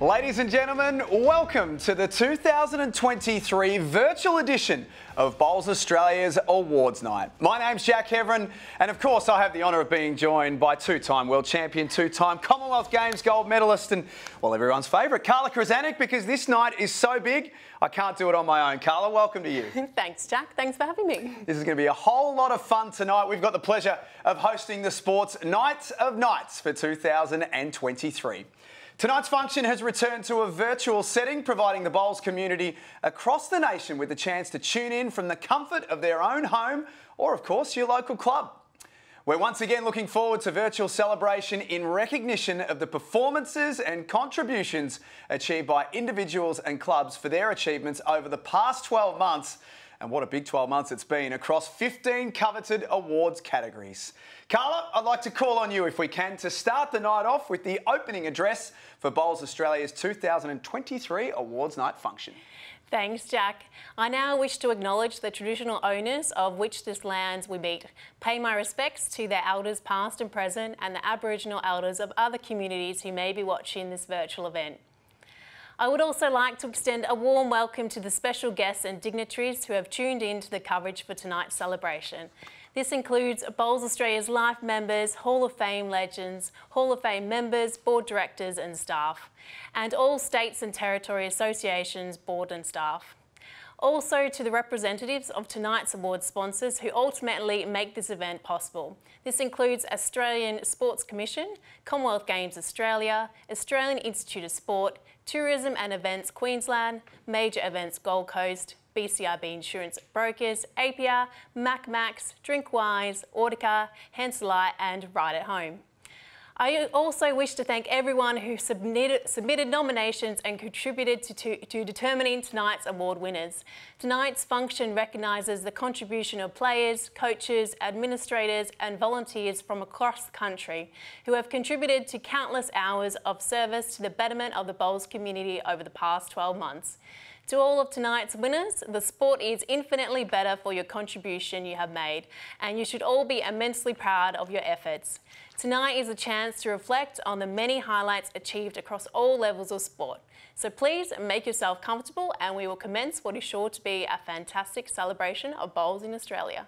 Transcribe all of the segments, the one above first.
Ladies and gentlemen, welcome to the 2023 virtual edition of Bowls Australia's Awards Night. My name's Jack Heverin, and of course I have the honour of being joined by two-time world champion, two-time Commonwealth Games gold medalist and, well, everyone's favourite, Carla Krzanek, because this night is so big, I can't do it on my own. Carla, welcome to you. Thanks, Jack. Thanks for having me. This is going to be a whole lot of fun tonight. We've got the pleasure of hosting the Sports Night of Nights for 2023. Tonight's function has returned to a virtual setting, providing the bowls community across the nation with the chance to tune in from the comfort of their own home or, of course, your local club. We're once again looking forward to virtual celebration in recognition of the performances and contributions achieved by individuals and clubs for their achievements over the past 12 months. And what a big 12 months it's been across 15 coveted awards categories. Carla, I'd like to call on you, if we can, to start the night off with the opening address for Bowls Australia's 2023 Awards Night function. Thanks, Jack. I now wish to acknowledge the traditional owners of which this lands we meet, pay my respects to their elders past and present and the Aboriginal elders of other communities who may be watching this virtual event. I would also like to extend a warm welcome to the special guests and dignitaries who have tuned in to the coverage for tonight's celebration. This includes Bowls Australia's Life members, Hall of Fame legends, Hall of Fame members, board directors and staff, and all states and territory associations, board and staff. Also to the representatives of tonight's award sponsors who ultimately make this event possible. This includes Australian Sports Commission, Commonwealth Games Australia, Australian Institute of Sport, Tourism and Events Queensland, Major Events Gold Coast, BCRB Insurance Brokers, APR, MacMax, Drinkwise, Audica, Hanselite and Right at Home. I also wish to thank everyone who submitted nominations and contributed to determining tonight's award winners. Tonight's function recognises the contribution of players, coaches, administrators and volunteers from across the country who have contributed to countless hours of service to the betterment of the bowls community over the past 12 months. To all of tonight's winners, the sport is infinitely better for your contribution you have made, and you should all be immensely proud of your efforts. Tonight is a chance to reflect on the many highlights achieved across all levels of sport. So please make yourself comfortable and we will commence what is sure to be a fantastic celebration of bowls in Australia.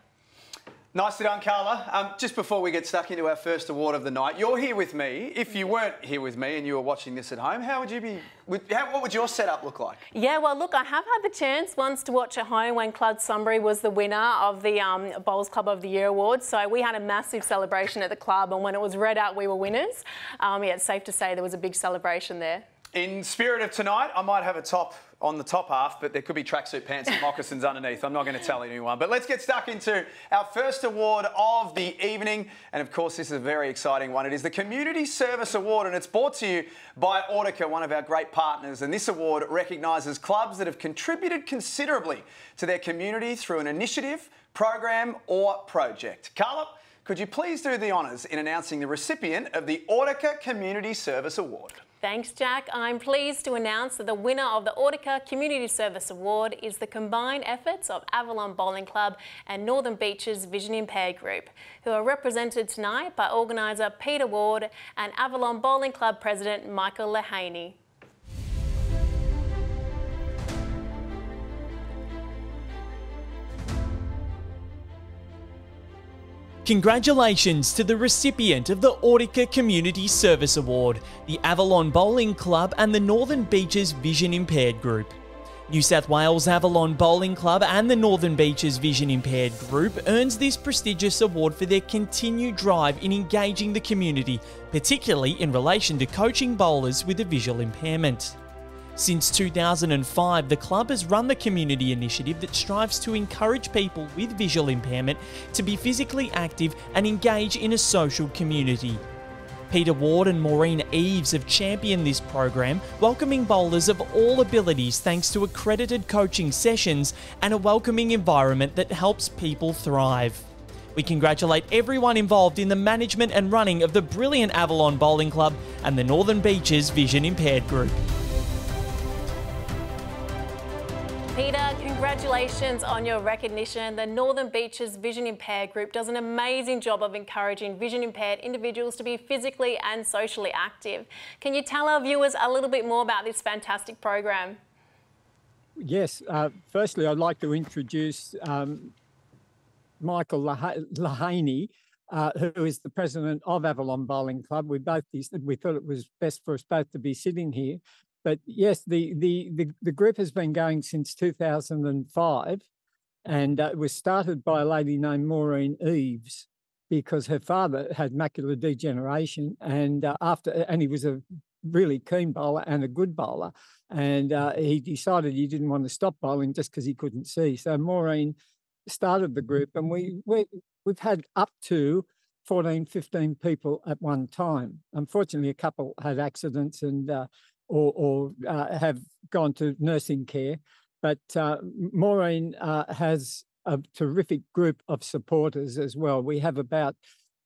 Nicely done, Carla. Just before we get stuck into our first award of the night, you're here with me. If you weren't here with me and you were watching this at home, how would you be? What would your setup look like? Yeah, well, look, I have had the chance once to watch at home when Club Sunbury was the winner of the Bowls Club of the Year Awards. So we had a massive celebration at the club, and when it was read out, we were winners. Yeah, it's safe to say there was a big celebration there. In spirit of tonight, I might have a top on the top half, but there could be tracksuit pants and moccasins underneath. I'm not going to tell anyone. But let's get stuck into our first award of the evening. And of course, this is a very exciting one. It is the Community Service Award, and it's brought to you by Audica, one of our great partners. And this award recognises clubs that have contributed considerably to their community through an initiative, program or project. Carla, could you please do the honours in announcing the recipient of the Audica Community Service Award? Thanks, Jack. I'm pleased to announce that the winner of the Audica Community Service Award is the combined efforts of Avalon Bowling Club and Northern Beaches Vision Impaired Group, who are represented tonight by organiser Peter Ward and Avalon Bowling Club President Michael Lehaney. Congratulations to the recipient of the Audica Community Service Award, the Avalon Bowling Club and the Northern Beaches Vision Impaired Group. New South Wales Avalon Bowling Club and the Northern Beaches Vision Impaired Group earns this prestigious award for their continued drive in engaging the community, particularly in relation to coaching bowlers with a visual impairment. Since 2005, the club has run the community initiative that strives to encourage people with visual impairment to be physically active and engage in a social community. Peter Ward and Maureen Eves have championed this program, welcoming bowlers of all abilities thanks to accredited coaching sessions and a welcoming environment that helps people thrive. We congratulate everyone involved in the management and running of the brilliant Avalon Bowling Club and the Northern Beaches Vision Impaired Group. Peter, congratulations Congratulations on your recognition. The Northern Beaches Vision Impaired Group does an amazing job of encouraging vision impaired individuals to be physically and socially active. Can you tell our viewers a little bit more about this fantastic program? Yes. Firstly, I'd like to introduce Michael Lahaney, who is the president of Avalon Bowling Club. We thought it was best for us both to be sitting here. But yes, the group has been going since 2005, and it was started by a lady named Maureen Eves because her father had macular degeneration, and he was a really keen bowler and a good bowler, and he decided he didn't want to stop bowling just because he couldn't see. So Maureen started the group, and we've had up to 14, 15 people at one time. Unfortunately, a couple had accidents and or have gone to nursing care. But Maureen has a terrific group of supporters as well. We have about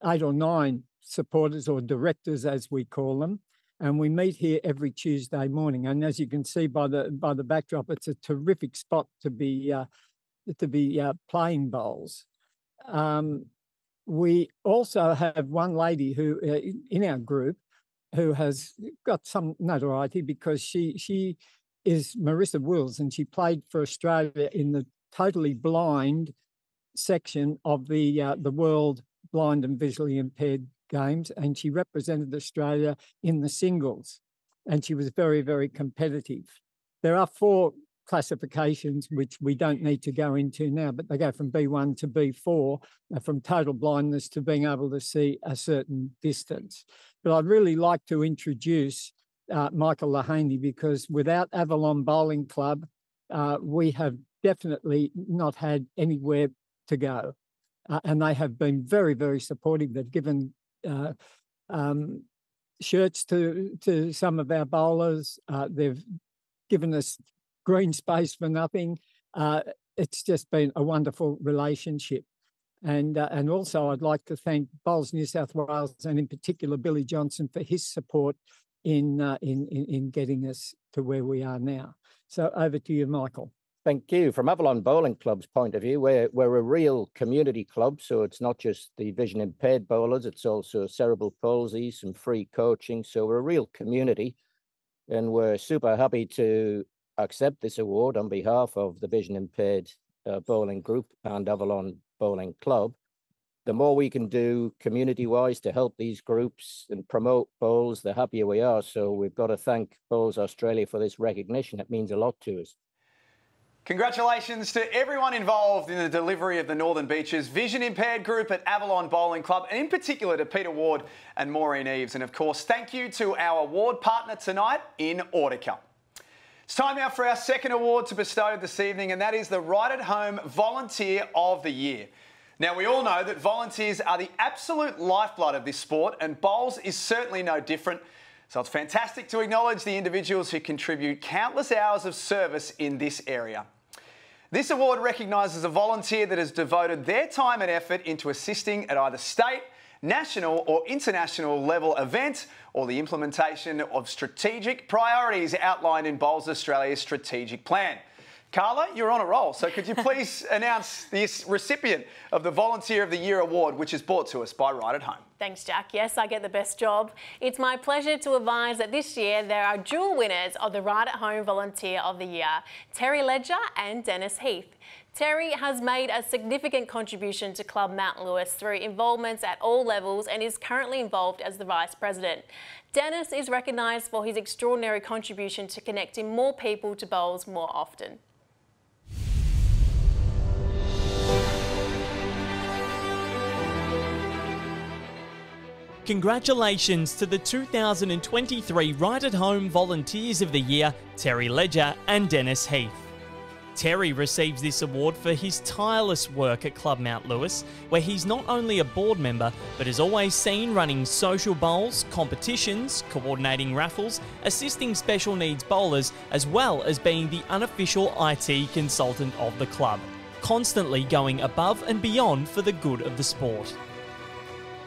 8 or 9 supporters, or directors as we call them, and we meet here every Tuesday morning. And as you can see by the backdrop, it's a terrific spot to be playing bowls. We also have one lady who in our group who has got some notoriety because she is Marissa Wills, and she played for Australia in the totally blind section of the World Blind and Visually Impaired Games, and she represented Australia in the singles, and she was very, very competitive. There are 4 classifications which we don't need to go into now, but they go from B1 to B4, from total blindness to being able to see a certain distance. But I'd really like to introduce Michael Lahaney, because without Avalon Bowling Club, we have definitely not had anywhere to go. And they have been very, very supportive. They've given shirts to some of our bowlers. They've given us green space for nothing. It's just been a wonderful relationship. And also I'd like to thank Bowls New South Wales, and in particular Billy Johnson, for his support in getting us to where we are now. So over to you, Michael. Thank you. From Avalon Bowling Club's point of view, we're a real community club, so it's not just the vision impaired bowlers, it's also cerebral palsy, some free coaching. So we're a real community, and we're super happy to accept this award on behalf of the Vision Impaired Bowling Group and Avalon Bowling Club. The more we can do community-wise to help these groups and promote bowls, the happier we are. So we've got to thank Bowls Australia for this recognition. It means a lot to us. Congratulations to everyone involved in the delivery of the Northern Beaches Vision Impaired Group at Avalon Bowling Club, and in particular to Peter Ward and Maureen Eves. And of course, thank you to our award partner tonight in Audica. It's time now for our second award to bestow this evening, and that is the Right at Home Volunteer of the Year. Now, we all know that volunteers are the absolute lifeblood of this sport, and bowls is certainly no different. So it's fantastic to acknowledge the individuals who contribute countless hours of service in this area. This award recognises a volunteer that has devoted their time and effort into assisting at either state, national or international level event, or the implementation of strategic priorities outlined in Bowls Australia's strategic plan. Carla, you're on a roll, so could you please announce the recipient of the Volunteer of the Year award, which is brought to us by Right at Home? Thanks, Jack. Yes, I get the best job. It's my pleasure to advise that this year there are dual winners of the Right at Home Volunteer of the Year, Terry Ledger and Dennis Heath. Terry has made a significant contribution to Club Mount Lewis through involvements at all levels and is currently involved as the Vice President. Dennis is recognised for his extraordinary contribution to connecting more people to bowls more often. Congratulations to the 2023 Right at Home Volunteers of the Year, Terry Ledger and Dennis Heath. Terry receives this award for his tireless work at Club Mount Lewis, where he's not only a board member, but is always seen running social bowls, competitions, coordinating raffles, assisting special needs bowlers, as well as being the unofficial IT consultant of the club, constantly going above and beyond for the good of the sport.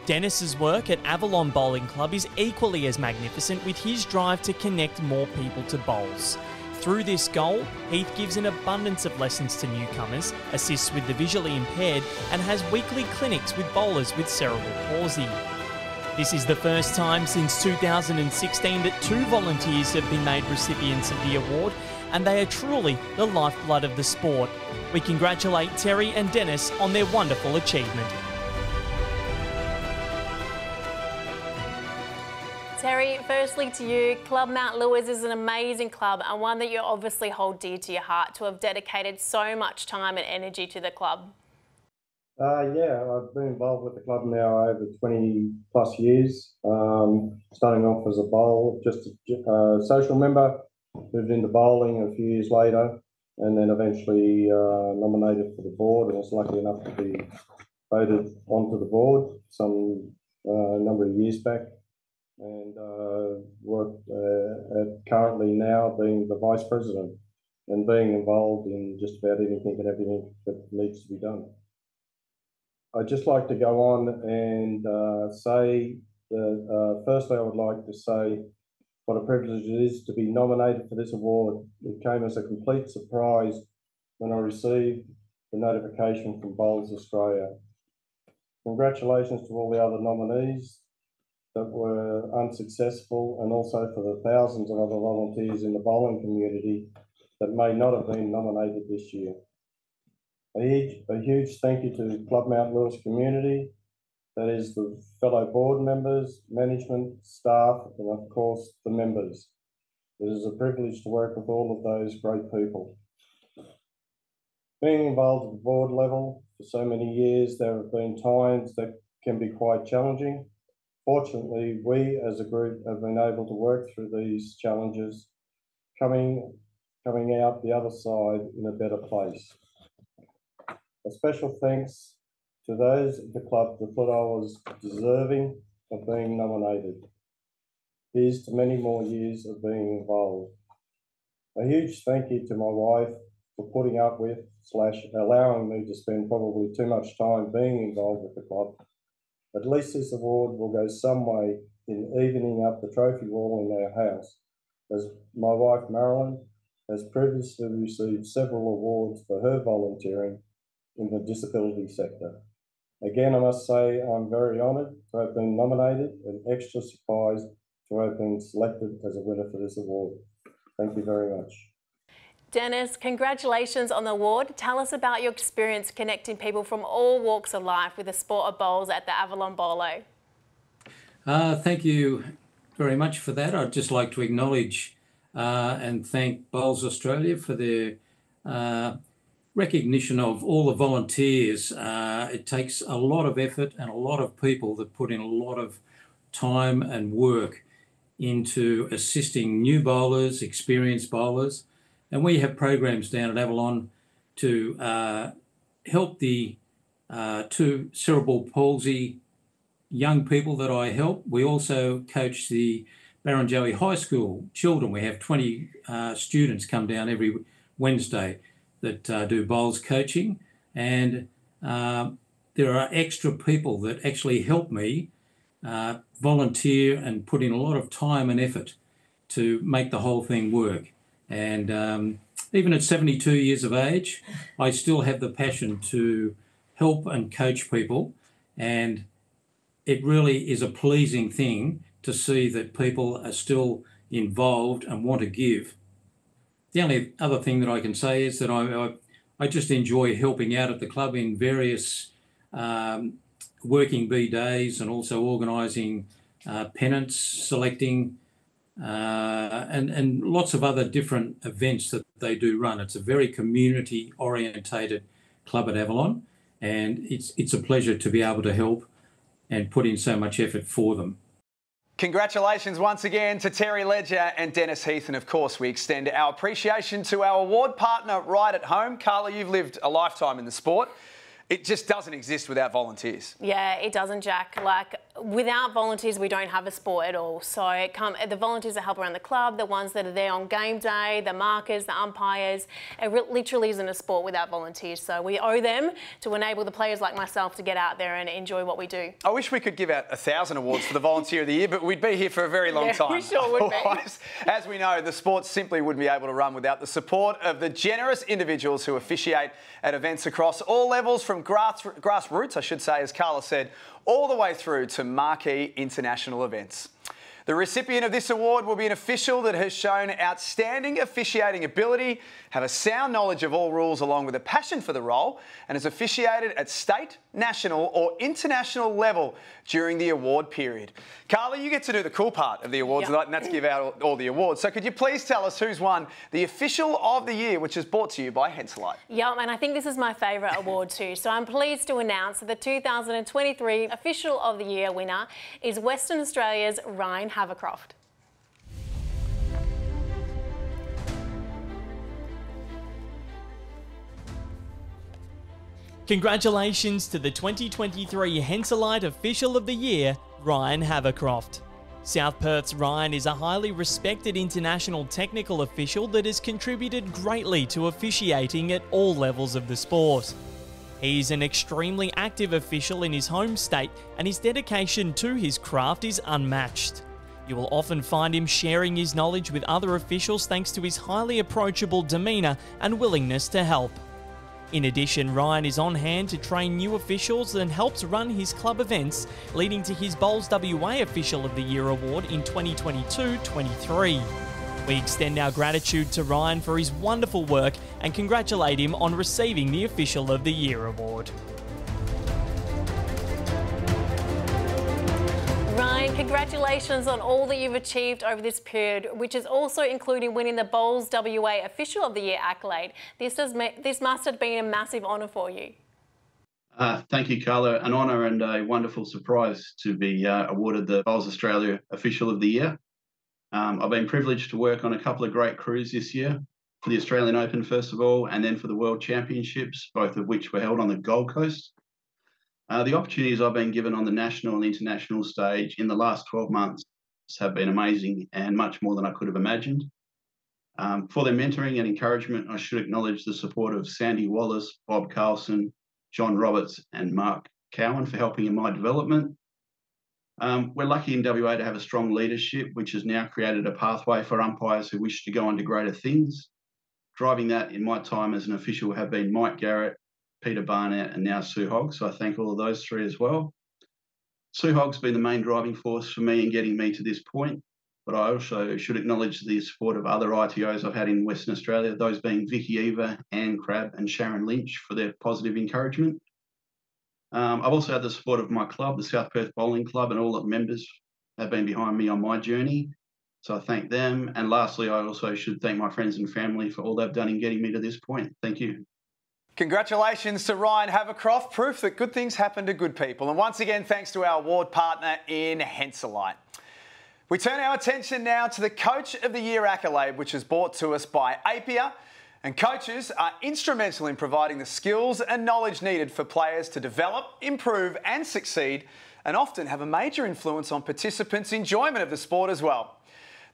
Dennis's work at Avalon Bowling Club is equally as magnificent, with his drive to connect more people to bowls. Through this goal, Heath gives an abundance of lessons to newcomers, assists with the visually impaired, and has weekly clinics with bowlers with cerebral palsy. This is the first time since 2016 that 2 volunteers have been made recipients of the award, and they are truly the lifeblood of the sport. We congratulate Terry and Dennis on their wonderful achievement. Terry, firstly to you, Club Mount Lewis is an amazing club and one that you obviously hold dear to your heart to have dedicated so much time and energy to the club. Yeah, I've been involved with the club now over 20 plus years, starting off as a bowler, just a social member, moved into bowling a few years later, and then eventually nominated for the board, and was lucky enough to be voted onto the board some number of years back, and work currently now being the vice president and being involved in just about anything and everything that needs to be done. I'd just like to go on and say that firstly I would like to say what a privilege it is to be nominated for this award. It came as a complete surprise when I received the notification from Bowls Australia. Congratulations to all the other nominees that were unsuccessful, and also for the thousands of other volunteers in the bowling community that may not have been nominated this year. A huge thank you to Club Mount Lewis community, that is the fellow board members, management, staff, and of course the members. It is a privilege to work with all of those great people. Being involved at the board level for so many years, there have been times that can be quite challenging. Fortunately, we as a group have been able to work through these challenges, coming out the other side in a better place. A special thanks to those at the club that thought I was deserving of being nominated. Here's to many more years of being involved. A huge thank you to my wife for putting up with / allowing me to spend probably too much time being involved with the club. At least this award will go some way in evening up the trophy wall in our house, as my wife Marilyn has previously received several awards for her volunteering in the disability sector. Again, I must say I'm very honoured to have been nominated and extra surprised to have been selected as a winner for this award. Thank you very much. Dennis, congratulations on the award. Tell us about your experience connecting people from all walks of life with the sport of bowls at the Avalon Bowlo. Thank you very much for that. I'd just like to acknowledge and thank Bowls Australia for their recognition of all the volunteers. It takes a lot of effort and a lot of people that put in a lot of time and work into assisting new bowlers, experienced bowlers. And we have programs down at Avalon to help the 2 cerebral palsy young people that I help. We also coach the Barrenjoey High School children. We have 20 students come down every Wednesday that do bowls coaching, and there are extra people that actually help me volunteer and put in a lot of time and effort to make the whole thing work. And even at 72 years of age, I still have the passion to help and coach people, and it really is a pleasing thing to see that people are still involved and want to give. The only other thing that I can say is that I just enjoy helping out at the club in various working bee days, and also organising pennants, selecting, and lots of other different events that they do run. It's a very community orientated club at Avalon, and it's a pleasure to be able to help and put in so much effort for them. Congratulations once again to Terry Ledger and Dennis Heath, and of course we extend our appreciation to our award partner right at home. Carla, you've lived a lifetime in the sport. It just doesn't exist without volunteers. Yeah, it doesn't, Jack. Like, without volunteers, we don't have a sport at all. So the volunteers that help around the club, the ones that are there on game day, the markers, the umpires, it literally isn't a sport without volunteers. So we owe them to enable the players like myself to get out there and enjoy what we do. I wish we could give out 1,000 awards for the Volunteer of the Year, but we'd be here for a very long time. We sure would be. As we know, the sport simply wouldn't be able to run without the support of the generous individuals who officiate at events across all levels, from grassroots, I should say, as Carla said, all the way through to marquee international events. The recipient of this award will be an official that has shown outstanding officiating ability, have a sound knowledge of all rules along with a passion for the role, and has officiated at state, national or international level during the award period. Carla, you get to do the cool part of the awards tonight, and that's give out all the awards. So could you please tell us who's won the Official of the Year, which is brought to you by Henselite? Yeah, and I think this is my favourite award too. So I'm pleased to announce that the 2023 Official of the Year winner is Western Australia's Ryan Havercroft. Congratulations to the 2023 Henselite Official of the Year, Ryan Havercroft. South Perth's Ryan is a highly respected international technical official that has contributed greatly to officiating at all levels of the sport. He's an extremely active official in his home state, and his dedication to his craft is unmatched. You will often find him sharing his knowledge with other officials thanks to his highly approachable demeanour and willingness to help. In addition, Ryan is on hand to train new officials and helps run his club events, leading to his Bowls WA Official of the Year award in 2022-23. We extend our gratitude to Ryan for his wonderful work and congratulate him on receiving the Official of the Year award. Ryan, congratulations on all that you've achieved over this period, which is also including winning the Bowls WA Official of the Year accolade. This must have been a massive honour for you. Thank you, Carla. An honour and a wonderful surprise to be awarded the Bowls Australia Official of the Year. I've been privileged to work on a couple of great crews this year, for the Australian Open first of all, and then for the World Championships, both of which were held on the Gold Coast. The opportunities I've been given on the national and international stage in the last 12 months have been amazing and much more than I could have imagined. For their mentoring and encouragement, I should acknowledge the support of Sandy Wallace, Bob Carlson, John Roberts and Mark Cowan for helping in my development. We're lucky in WA to have a strong leadership, which has now created a pathway for umpires who wish to go on to greater things. Driving that in my time as an official have been Mike Garrett, Peter Barnett and now Sue Hogg, so I thank all of those three as well. Sue Hogg's been the main driving force for me in getting me to this point, but I also should acknowledge the support of other ITOs I've had in Western Australia, those being Vicky Eva, Anne Crabb and Sharon Lynch for their positive encouragement. I've also had the support of my club, the South Perth Bowling Club, and all the members have been behind me on my journey, so I thank them. And lastly, I also should thank my friends and family for all they've done in getting me to this point. Thank you. Congratulations to Ryan Havercroft, proof that good things happen to good people. And once again, thanks to our award partner in Henselite. We turn our attention now to the Coach of the Year accolade, which is brought to us by Apia. And coaches are instrumental in providing the skills and knowledge needed for players to develop, improve and succeed, and often have a major influence on participants' enjoyment of the sport as well.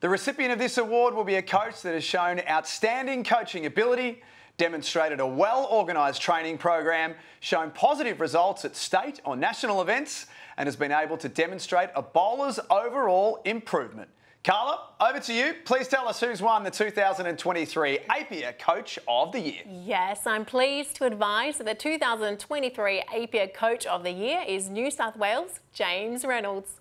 The recipient of this award will be a coach that has shown outstanding coaching ability, demonstrated a well-organised training program, shown positive results at state or national events, and has been able to demonstrate a bowler's overall improvement. Carla, over to you. Please tell us who's won the 2023 Apia Coach of the Year. Yes, I'm pleased to advise that the 2023 Apia Coach of the Year is New South Wales' James Reynolds.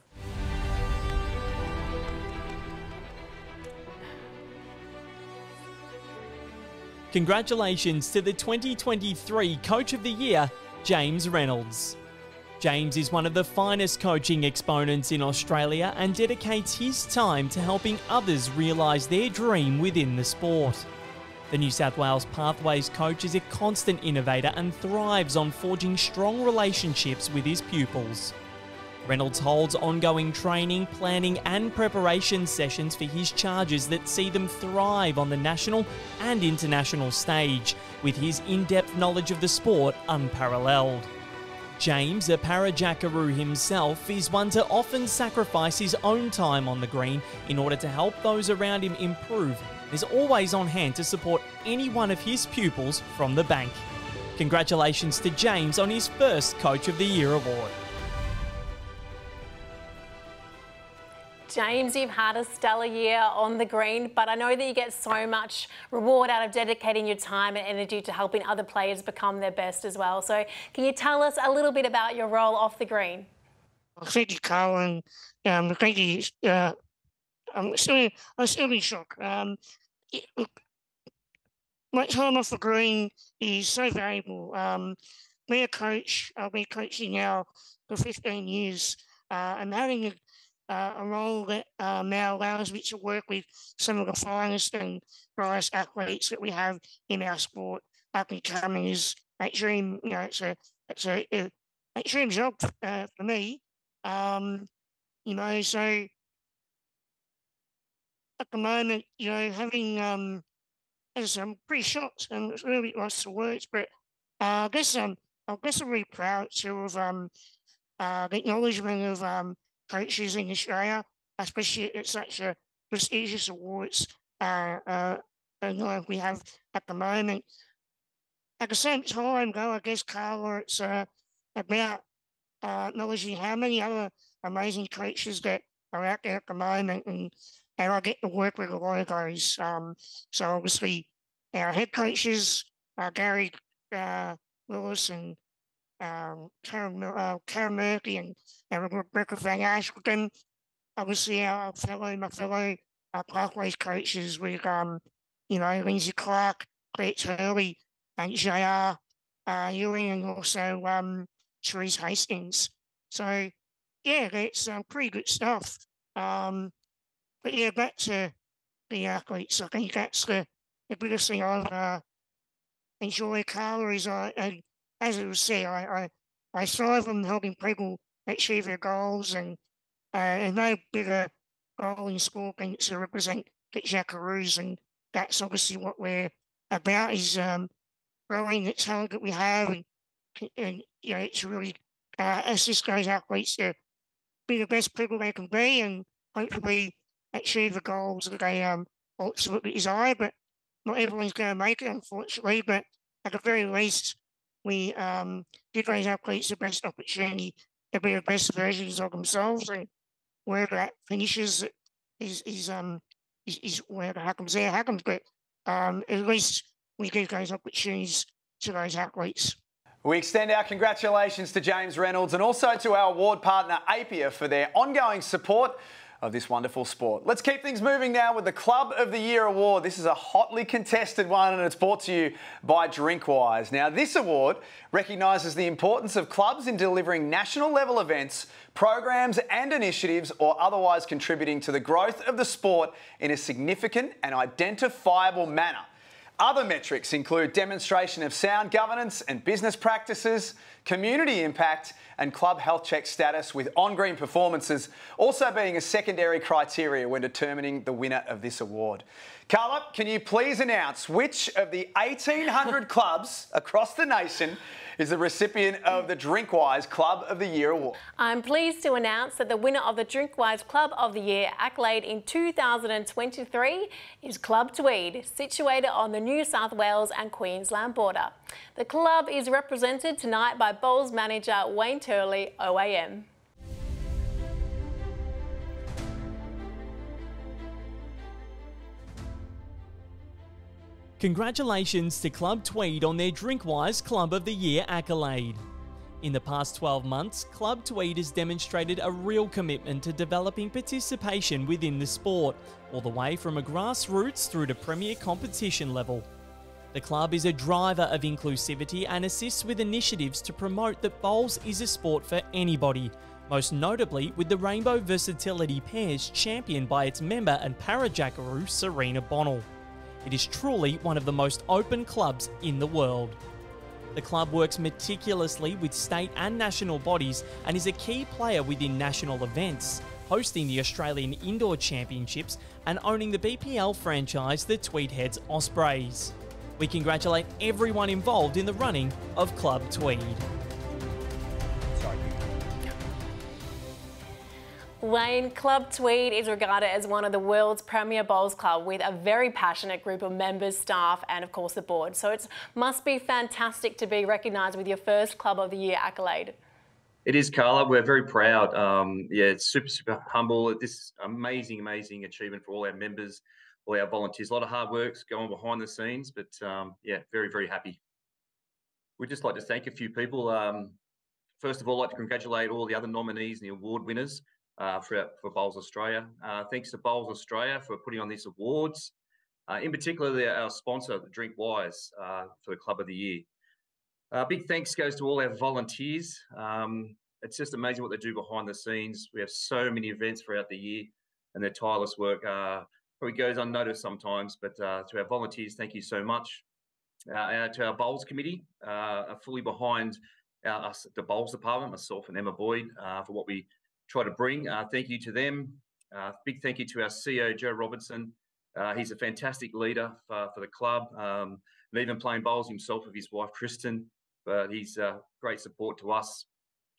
Congratulations to the 2023 Coach of the Year, James Reynolds. James is one of the finest coaching exponents in Australia and dedicates his time to helping others realise their dream within the sport. The New South Wales Pathways coach is a constant innovator and thrives on forging strong relationships with his pupils. Reynolds holds ongoing training, planning and preparation sessions for his charges that see them thrive on the national and international stage, with his in-depth knowledge of the sport unparalleled. James, a Parajackaroo himself, is one to often sacrifice his own time on the green in order to help those around him improve. Is always on hand to support any one of his pupils from the bank. Congratulations to James on his first Coach of the Year award. James, you've had a stellar year on the green, but I know that you get so much reward out of dedicating your time and energy to helping other players become their best as well. So can you tell us a little bit about your role off the green? Well, thank you, Carl, and thank you. I'm still in shock. My time off the green is so valuable. Being a coach, I've been coaching now for 15 years, and having a role that now allows me to work with some of the finest and brightest athletes that we have in our sport. Up and coming is a dream. You know, it's a dream job for me. You know, so at the moment, you know, having as I'm pretty shocked and it's really lost for words, but I guess I'm really proud to have the acknowledgement of coaches in Australia, especially at such a prestigious awards like we have at the moment. At the same time, though, I guess, Carla, it's about acknowledging how many other amazing coaches that are out there at the moment, and I get to work with a lot of those. So obviously, our head coaches, Gary Willis and Karen Murphy and Rebecca Van Ashton. Obviously, my fellow Parkways coaches with, you know, Lindsay Clark, Brett Hurley, and JR Ewing, and also Therese Hastings. So, yeah, that's pretty good stuff. But yeah, back to the athletes. I think that's the biggest thing I've enjoyed, Carla, is as it was said, I strive on helping people achieve their goals, and no bigger goal in sport than to represent the Jackaroos, and that's obviously what we're about, is growing the talent that we have, and you know, to really assist those athletes to be the best people they can be, and hopefully achieve the goals that they ultimately desire. But not everyone's going to make it, unfortunately. But at the very least, we give those athletes the best opportunity to be the best versions of themselves, and wherever that finishes is wherever happens there happens. But at least we give those opportunities to those athletes. We extend our congratulations to James Reynolds and also to our award partner Apia for their ongoing support of this wonderful sport. Let's keep things moving now with the Club of the Year award. This is a hotly contested one, and it's brought to you by Drinkwise. Now, this award recognises the importance of clubs in delivering national level events, programs and initiatives, or otherwise contributing to the growth of the sport in a significant and identifiable manner. Other metrics include demonstration of sound governance and business practices, community impact and club health check status, with on-green performances also being a secondary criteria when determining the winner of this award. Carla, can you please announce which of the 1,800 clubs across the nation is the recipient of the Drinkwise Club of the Year award? I'm pleased to announce that the winner of the Drinkwise Club of the Year accolade in 2023 is Club Tweed, situated on the New South Wales and Queensland border. The club is represented tonight by Bowls manager Wayne Turley, OAM. Congratulations to Club Tweed on their Drinkwise Club of the Year accolade. In the past 12 months, Club Tweed has demonstrated a real commitment to developing participation within the sport, all the way from a grassroots through to premier competition level. The club is a driver of inclusivity and assists with initiatives to promote that bowls is a sport for anybody, most notably with the Rainbow Versatility Pairs championed by its member and Parajackaroo Serena Bonnell. It is truly one of the most open clubs in the world. The club works meticulously with state and national bodies and is a key player within national events, hosting the Australian Indoor Championships and owning the BPL franchise, the Tweed Heads Ospreys. We congratulate everyone involved in the running of Club Tweed. Wayne, Club Tweed is regarded as one of the world's premier bowls club with a very passionate group of members, staff and of course the board. So it must be fantastic to be recognised with your first Club of the Year accolade. It is, Carla. We're very proud. Yeah, it's super humble. This amazing achievement for all our members, all our volunteers. A lot of hard work's going behind the scenes, but yeah, very happy. We'd just like to thank a few people. First of all, I'd like to congratulate all the other nominees and the award winners for Bowls Australia. Thanks to Bowls Australia for putting on these awards. In particular, our sponsor, Drinkwise, for the Club of the Year. Big thanks goes to all our volunteers. It's just amazing what they do behind the scenes. We have so many events throughout the year, and their tireless work probably goes unnoticed sometimes. But to our volunteers, thank you so much. To our Bowls Committee, are fully behind the Bowls Department, myself and Emma Boyd, for what we try to bring. Thank you to them. Big thank you to our CEO, Joe Robertson. He's a fantastic leader for the club, and even playing bowls himself with his wife, Kristen. But he's great support to us.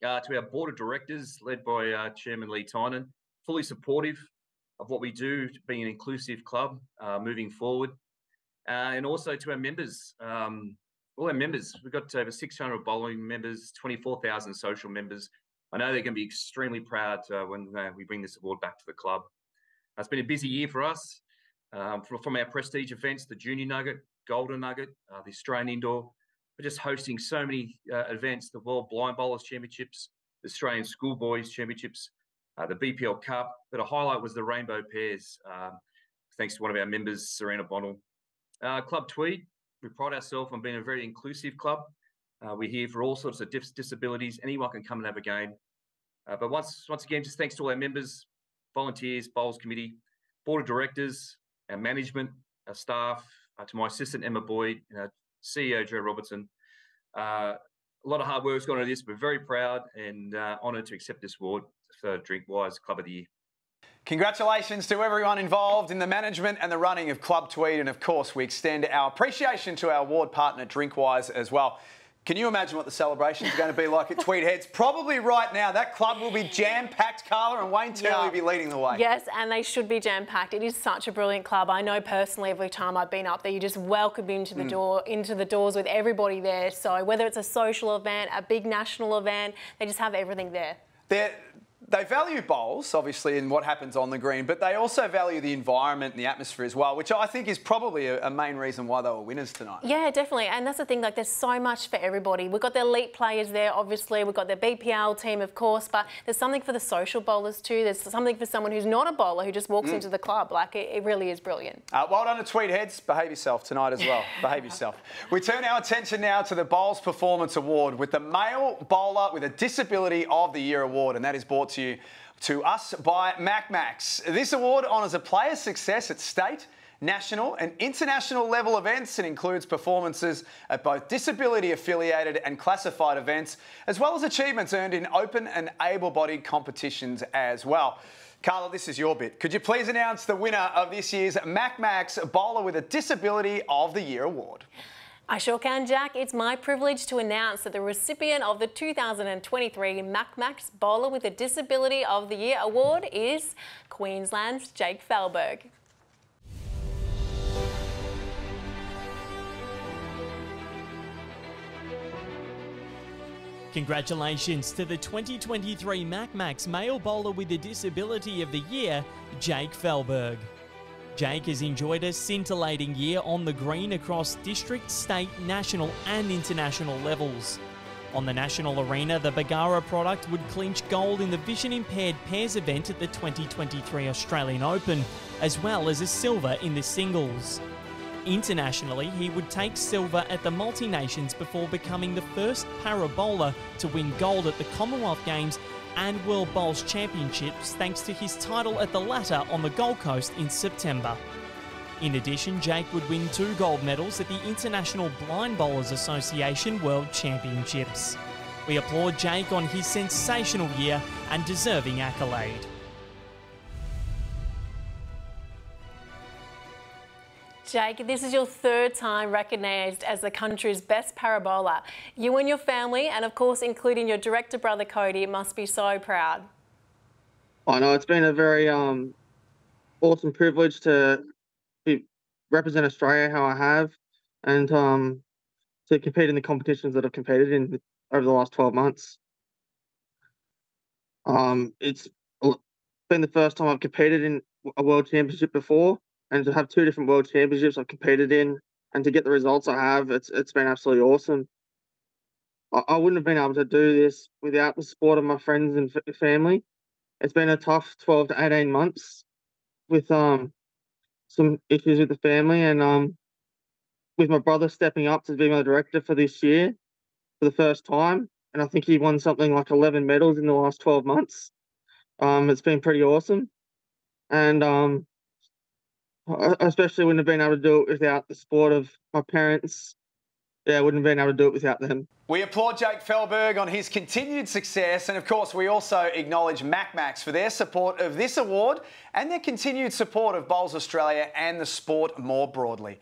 To our board of directors, led by Chairman Lee Tynan, fully supportive of what we do, being an inclusive club moving forward. And also to our members, all our members. We've got over 600 bowling members, 24,000 social members. I know they're going to be extremely proud when we bring this award back to the club. It's been a busy year for us. From our prestige events, the Junior Nugget, Golden Nugget, the Australian Indoor. We're just hosting so many events, the World Blind Bowlers Championships, the Australian Schoolboys Championships, the BPL Cup. But a highlight was the Rainbow Pairs, thanks to one of our members, Serena Bonnell. Club Tweed, we pride ourselves on being a very inclusive club. We're here for all sorts of disabilities. Anyone can come and have a game. But once again, just thanks to all our members, volunteers, Bowls Committee, Board of Directors, our management, our staff, to my assistant, Emma Boyd, CEO, Joe Robertson. A lot of hard work's gone into this. We're very proud and honoured to accept this award for Drinkwise Club of the Year. Congratulations to everyone involved in the management and the running of Club Tweed. And of course, we extend our appreciation to our award partner, Drinkwise, as well. Can you imagine what the celebration is going to be like at Tweed Heads? Probably right now. That club will be jam-packed, Carla, and Wayne Turley will be leading the way. Yes, and they should be jam-packed. It is such a brilliant club. I know personally every time I've been up there, you just welcome into the doors with everybody there. So whether it's a social event, a big national event, they just have everything there. They value bowls, obviously, in what happens on the green, but they also value the environment and the atmosphere as well, which I think is probably a main reason why they were winners tonight. Yeah, definitely. And that's the thing, like, there's so much for everybody. We've got the elite players there, obviously. We've got the BPL team, of course, but there's something for the social bowlers too. There's something for someone who's not a bowler who just walks into the club. Like, it really is brilliant. Well done to Tweed Heads. Behave yourself tonight as well. Behave yourself. We turn our attention now to the Bowls Performance Award with the Male Bowler with a Disability of the Year award, and that is brought to us by MacMax. This award honours a player's success at state, national and international level events and includes performances at both disability-affiliated and classified events, as well as achievements earned in open and able-bodied competitions as well. Carla, this is your bit. Could you please announce the winner of this year's MacMax Bowler with a Disability of the Year award? I sure can, Jack. It's my privilege to announce that the recipient of the 2023 MacMax Bowler with a Disability of the Year award is Queensland's Jake Felberg. Congratulations to the 2023 MacMax Male Bowler with a Disability of the Year, Jake Felberg. Jake has enjoyed a scintillating year on the green across district, state, national and international levels. On the national arena, the Bagara product would clinch gold in the vision impaired pairs event at the 2023 Australian Open, as well as a silver in the singles. Internationally, he would take silver at the Multi-Nations before becoming the first para bowler to win gold at the Commonwealth Games and World Bowls Championships thanks to his title at the latter on the Gold Coast in September. In addition, Jake would win 2 gold medals at the International Blind Bowlers Association World Championships. We applaud Jake on his sensational year and deserving accolade. Jake, this is your 3rd time recognised as the country's best para bowler. You and your family, and of course including your director brother Cody, must be so proud. I know it's been a very awesome privilege to represent Australia how I have, and to compete in the competitions that I've competed in over the last 12 months. It's been the first time I've competed in a world championship before, and to have 2 different world championships I've competed in, and to get the results I have, it's been absolutely awesome. I wouldn't have been able to do this without the support of my friends and family. It's been a tough 12 to 18 months with some issues with the family, and with my brother stepping up to be my director for this year for the first time. And I think he won something like 11 medals in the last 12 months. It's been pretty awesome. And I especially wouldn't have been able to do it without the support of my parents. Yeah, I wouldn't have been able to do it without them. We applaud Jake Felberg on his continued success, and of course we also acknowledge MacMax for their support of this award and their continued support of Bowls Australia and the sport more broadly.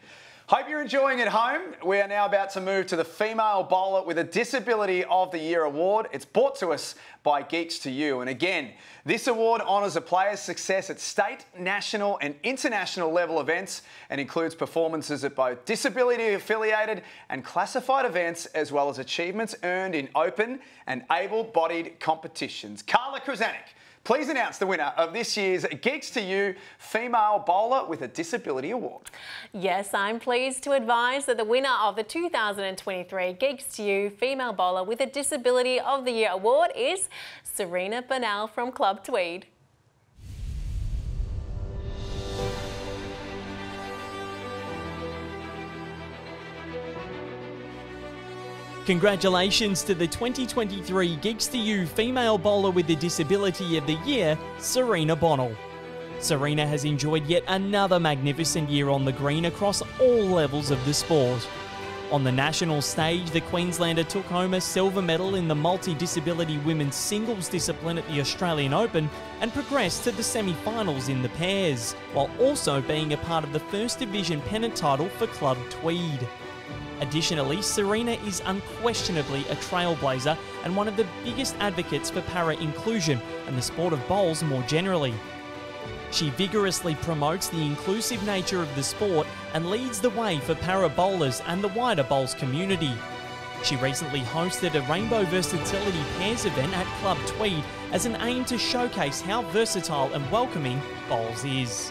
Hope you're enjoying it home. We are now about to move to the Female Bowler with a Disability of the Year award. It's brought to us by Geeks to You. And again, this award honours a player's success at state, national and international level events and includes performances at both disability-affiliated and classified events, as well as achievements earned in open and able-bodied competitions. Carla Krasanik, please announce the winner of this year's Geeks to You Female Bowler with a Disability Award. Yes, I'm pleased to advise that the winner of the 2023 Geeks to You Female Bowler with a Disability of the Year Award is Serena Bernal from Club Tweed. Congratulations to the 2023 Geeks to You Female Bowler with a Disability of the Year, Serena Bonnell. Serena has enjoyed yet another magnificent year on the green across all levels of the sport. On the national stage, the Queenslander took home a silver medal in the multi-disability women's singles discipline at the Australian Open and progressed to the semi-finals in the pairs, while also being a part of the First Division pennant title for Club Tweed. Additionally, Serena is unquestionably a trailblazer and one of the biggest advocates for para-inclusion and the sport of bowls more generally. She vigorously promotes the inclusive nature of the sport and leads the way for para-bowlers and the wider bowls community. She recently hosted a Rainbow Versatility Pairs event at Club Tweed as an aim to showcase how versatile and welcoming bowls is.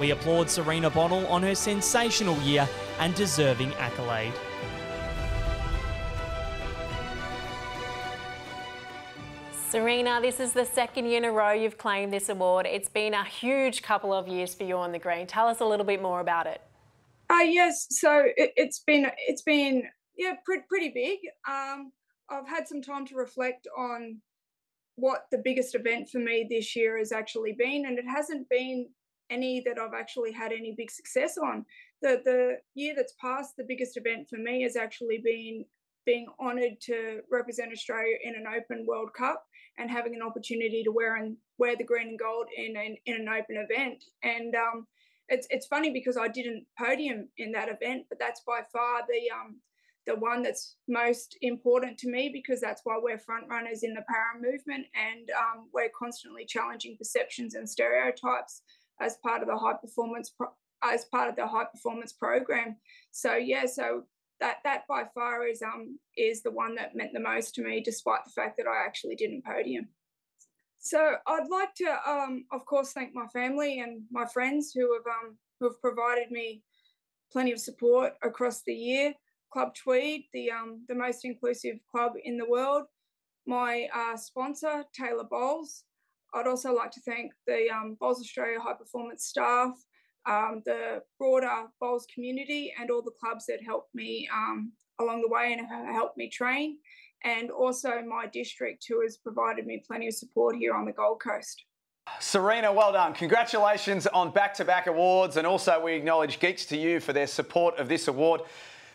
We applaud Serena Bonnell on her sensational year and deserving accolade. Serena, this is the second year in a row you've claimed this award. It's been a huge couple of years for you on the green. Tell us a little bit more about it. Yes, so it's been pretty big. I've had some time to reflect on what the biggest event for me this year has actually been, and it hasn't been any that I've actually had any big success on. The year that's passed, the biggest event for me has actually been being honoured to represent Australia in an Open World Cup and having an opportunity to wear the green and gold in an open event. And it's funny because I didn't podium in that event, but that's by far the one that's most important to me, because that's why we're front runners in the para movement, and we're constantly challenging perceptions and stereotypes as part of the high performance program. So yeah, so that by far is the one that meant the most to me, despite the fact that I actually didn't podium. So I'd like to of course thank my family and my friends who have provided me plenty of support across the year. Club Tweed, the most inclusive club in the world. My sponsor, Taylor Bowls. I'd also like to thank the Bowls Australia high performance staff, the broader bowls community, and all the clubs that helped me along the way and have helped me train, and also my district, who has provided me plenty of support here on the Gold Coast. Serena, well done. Congratulations on back-to-back awards, and also we acknowledge Geeks to You for their support of this award.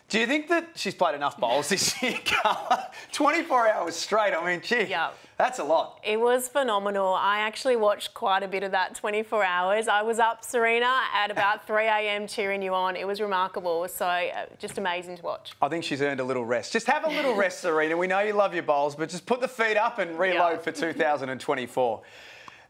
Do you think that she's played enough bowls this year, Carla? 24 hours straight. I mean, gee, yeah, that's a lot. It was phenomenal. I actually watched quite a bit of that 24 hours. I was up, Serena, at about 3 a.m. cheering you on. It was remarkable. So just amazing to watch. I think she's earned a little rest. Just have a little rest, Serena. We know you love your bowls, but just put the feet up and reload for 2024.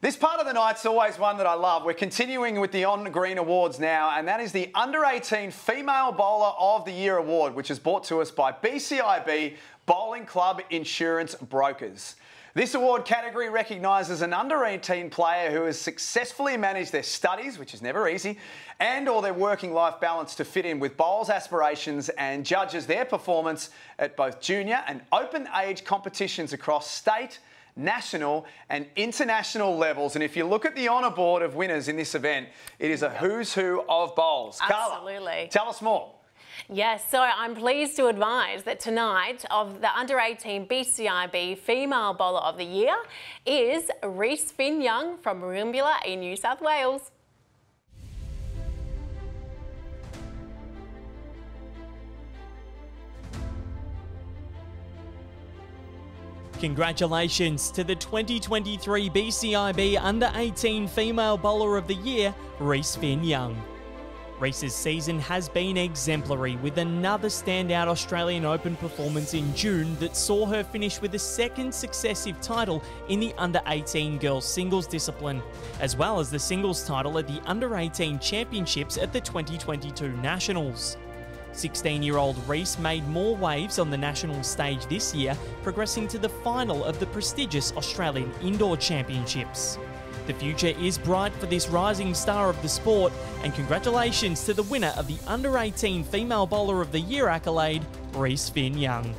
This part of the night's always one that I love. We're continuing with the On Green Awards now, and that is the Under-18 Female Bowler of the Year Award, which is brought to us by BCIB Bowling Club Insurance Brokers. This award category recognises an under-18 player who has successfully managed their studies, which is never easy, and or their working life balance to fit in with bowls' aspirations, and judges their performance at both junior and open age competitions across state, national and international levels. And if you look at the honour board of winners in this event, it is a who's who of bowls. Absolutely. Carla, tell us more. Yes, so I'm pleased to advise that tonight of the Under-18 BCIB Female Bowler of the Year is Reece Finn Young from Merimbula in New South Wales. Congratulations to the 2023 BCIB Under-18 Female Bowler of the Year, Reece Finn Young. Reece's season has been exemplary, with another standout Australian Open performance in June that saw her finish with a second successive title in the Under-18 girls singles discipline, as well as the singles title at the Under-18 Championships at the 2022 Nationals. 16-year-old Reece made more waves on the national stage this year, progressing to the final of the prestigious Australian Indoor Championships. The future is bright for this rising star of the sport, and congratulations to the winner of the Under-18 Female Bowler of the Year accolade, Reece Finn Young.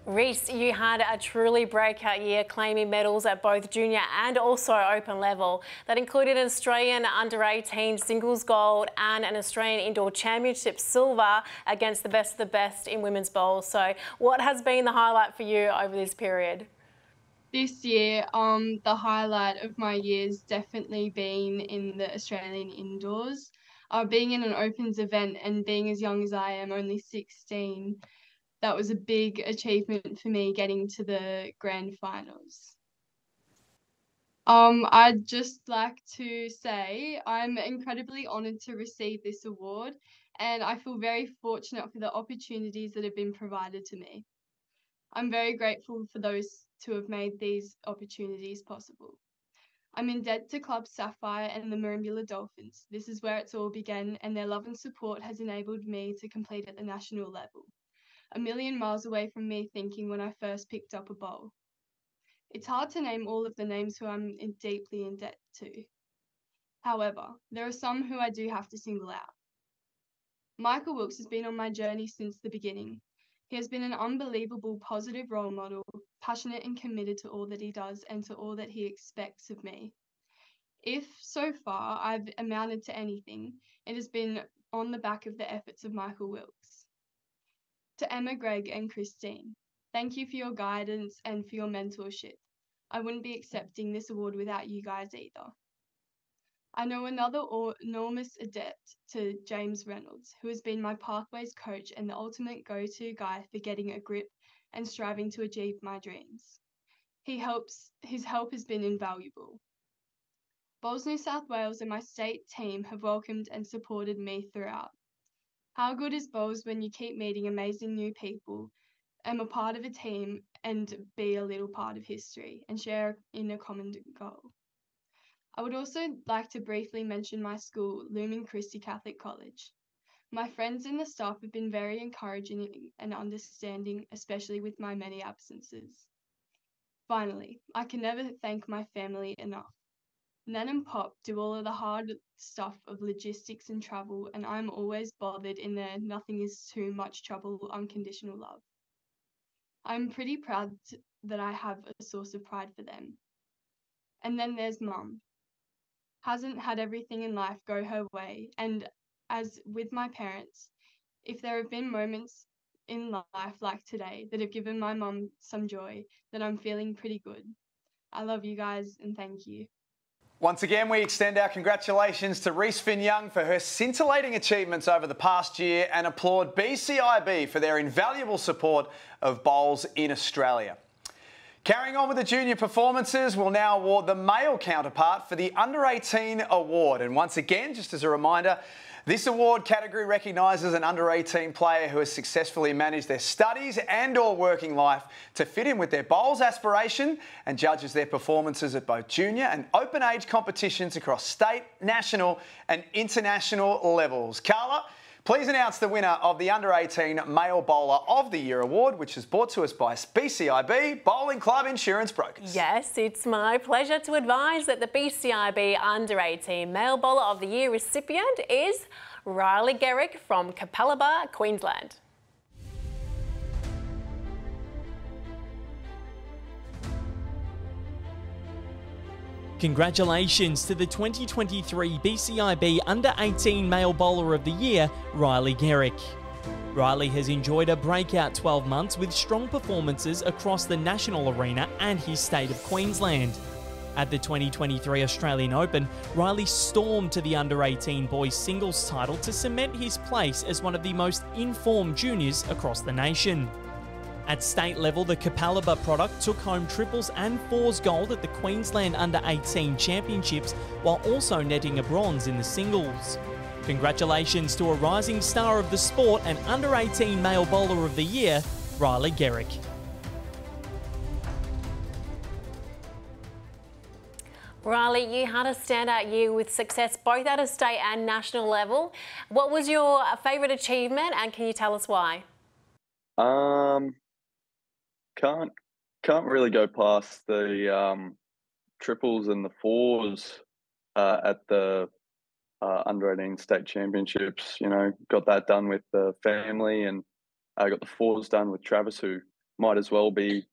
Reece, you had a truly breakout year, claiming medals at both junior and also open level. That included an Australian Under-18 singles gold and an Australian Indoor Championship silver against the best in women's bowls. So what has been the highlight for you over this period? This year, the highlight of my year's definitely been in the Australian Indoors. Being in an Opens event and being as young as I am, only 16, that was a big achievement for me, getting to the grand finals. I'd just like to say I'm incredibly honoured to receive this award, and I feel very fortunate for the opportunities that have been provided to me. I'm very grateful for those to have made these opportunities possible. I'm in debt to Club Sapphire and the Merimbula Dolphins. This is where it's all began, and their love and support has enabled me to compete at the national level, a million miles away from me thinking when I first picked up a bowl. It's hard to name all of the names who I'm deeply in debt to. However, there are some who I do have to single out. Michael Wilkes has been on my journey since the beginning. He has been an unbelievable positive role model, passionate and committed to all that he does and to all that he expects of me. If so far I've amounted to anything, it has been on the back of the efforts of Michael Wilkes. To Emma, Greg and Christine, thank you for your guidance and for your mentorship. I wouldn't be accepting this award without you guys either. I know another enormous adept to James Reynolds, who has been my Pathways coach and the ultimate go-to guy for getting a grip and striving to achieve my dreams. His help has been invaluable. Bowls New South Wales and my state team have welcomed and supported me throughout. How good is bowls when you keep meeting amazing new people, am a part of a team and be a little part of history and share in a common goal. I would also like to briefly mention my school, Lumen Christi Catholic College. My friends and the staff have been very encouraging and understanding, especially with my many absences. Finally, I can never thank my family enough. Nan and Pop do all of the hard stuff of logistics and travel, and I'm always bothered in their nothing is too much trouble, unconditional love. I'm pretty proud that I have a source of pride for them. And then there's Mum. Hasn't had everything in life go her way, and as with my parents, if there have been moments in life like today that have given my mum some joy, then I'm feeling pretty good. I love you guys and thank you. Once again, we extend our congratulations to Reece Finn Young for her scintillating achievements over the past year and applaud BCIB for their invaluable support of bowls in Australia. Carrying on with the junior performances, we'll now award the male counterpart for the Under-18 award. And once again, just as a reminder, This award category recognises an under-18 player who has successfully managed their studies and/or working life to fit in with their bowls aspiration, and judges their performances at both junior and open age competitions across state, national and international levels. Carla, please announce the winner of the Under-18 Male Bowler of the Year award, which is brought to us by BCIB Bowling Club Insurance Brokers. Yes, it's my pleasure to advise that the BCIB Under-18 Male Bowler of the Year recipient is Riley Garrick from Capalaba, Queensland. Congratulations to the 2023 BCIB Under-18 Male Bowler of the Year, Riley Garrick. Riley has enjoyed a breakout 12 months with strong performances across the national arena and his state of Queensland. At the 2023 Australian Open, Riley stormed to the Under-18 boys singles title to cement his place as one of the most informed juniors across the nation. At state level, the Capalaba product took home triples and fours gold at the Queensland Under-18 Championships, while also netting a bronze in the singles. Congratulations to a rising star of the sport and Under-18 Male Bowler of the Year, Riley Garrick. Riley, you had a standout year with success both at a state and national level. What was your favourite achievement, and can you tell us why? Can't really go past the triples and the fours at the Under-18 state championships. You know, got that done with the family, and I got the fours done with Travis, who might as well be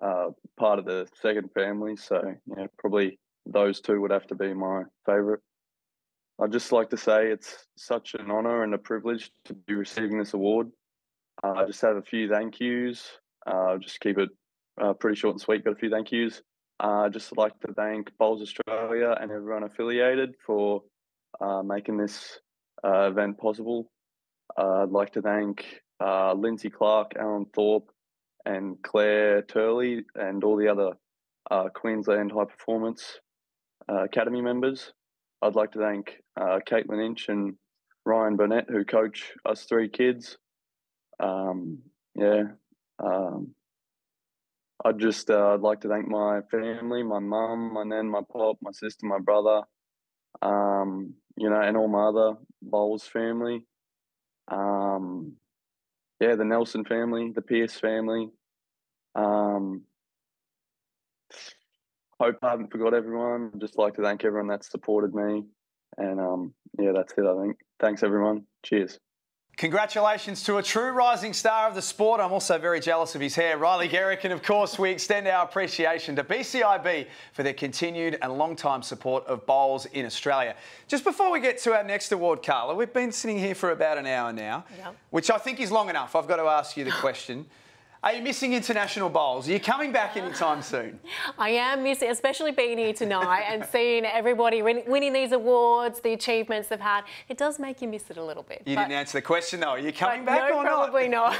part of the second family. So yeah, probably those two would have to be my favourite. I'd just like to say it's such an honour and a privilege to be receiving this award. I just have a few thank yous. Just keep it pretty short and sweet. Got a few thank yous. I'd just like to thank Bowls Australia and everyone affiliated for making this event possible. I'd like to thank Lindsay Clark, Alan Thorpe and Claire Turley and all the other Queensland High Performance Academy members. I'd like to thank Caitlin Inch and Ryan Burnett, who coach us three kids. I'd like to thank my family, my mum, my nan, my pop, my sister, my brother, you know, and all my other Bowls family. The Nelson family, the Pierce family. Hope I haven't forgot everyone. I'd just like to thank everyone that's supported me. And that's it, I think. Thanks, everyone. Cheers. Congratulations to a true rising star of the sport. I'm also very jealous of his hair, Riley Garrick. And of course, we extend our appreciation to BCIB for their continued and long-time support of bowls in Australia. Just before we get to our next award, Carla, we've been sitting here for about an hour now, which I think is long enough. I've got to ask you the question. Are you missing international bowls? Are you coming back anytime soon? I am missing, especially being here tonight and seeing everybody winning these awards, the achievements they've had. It does make you miss it a little bit. You didn't answer the question though. Are you coming back or not? No, probably not.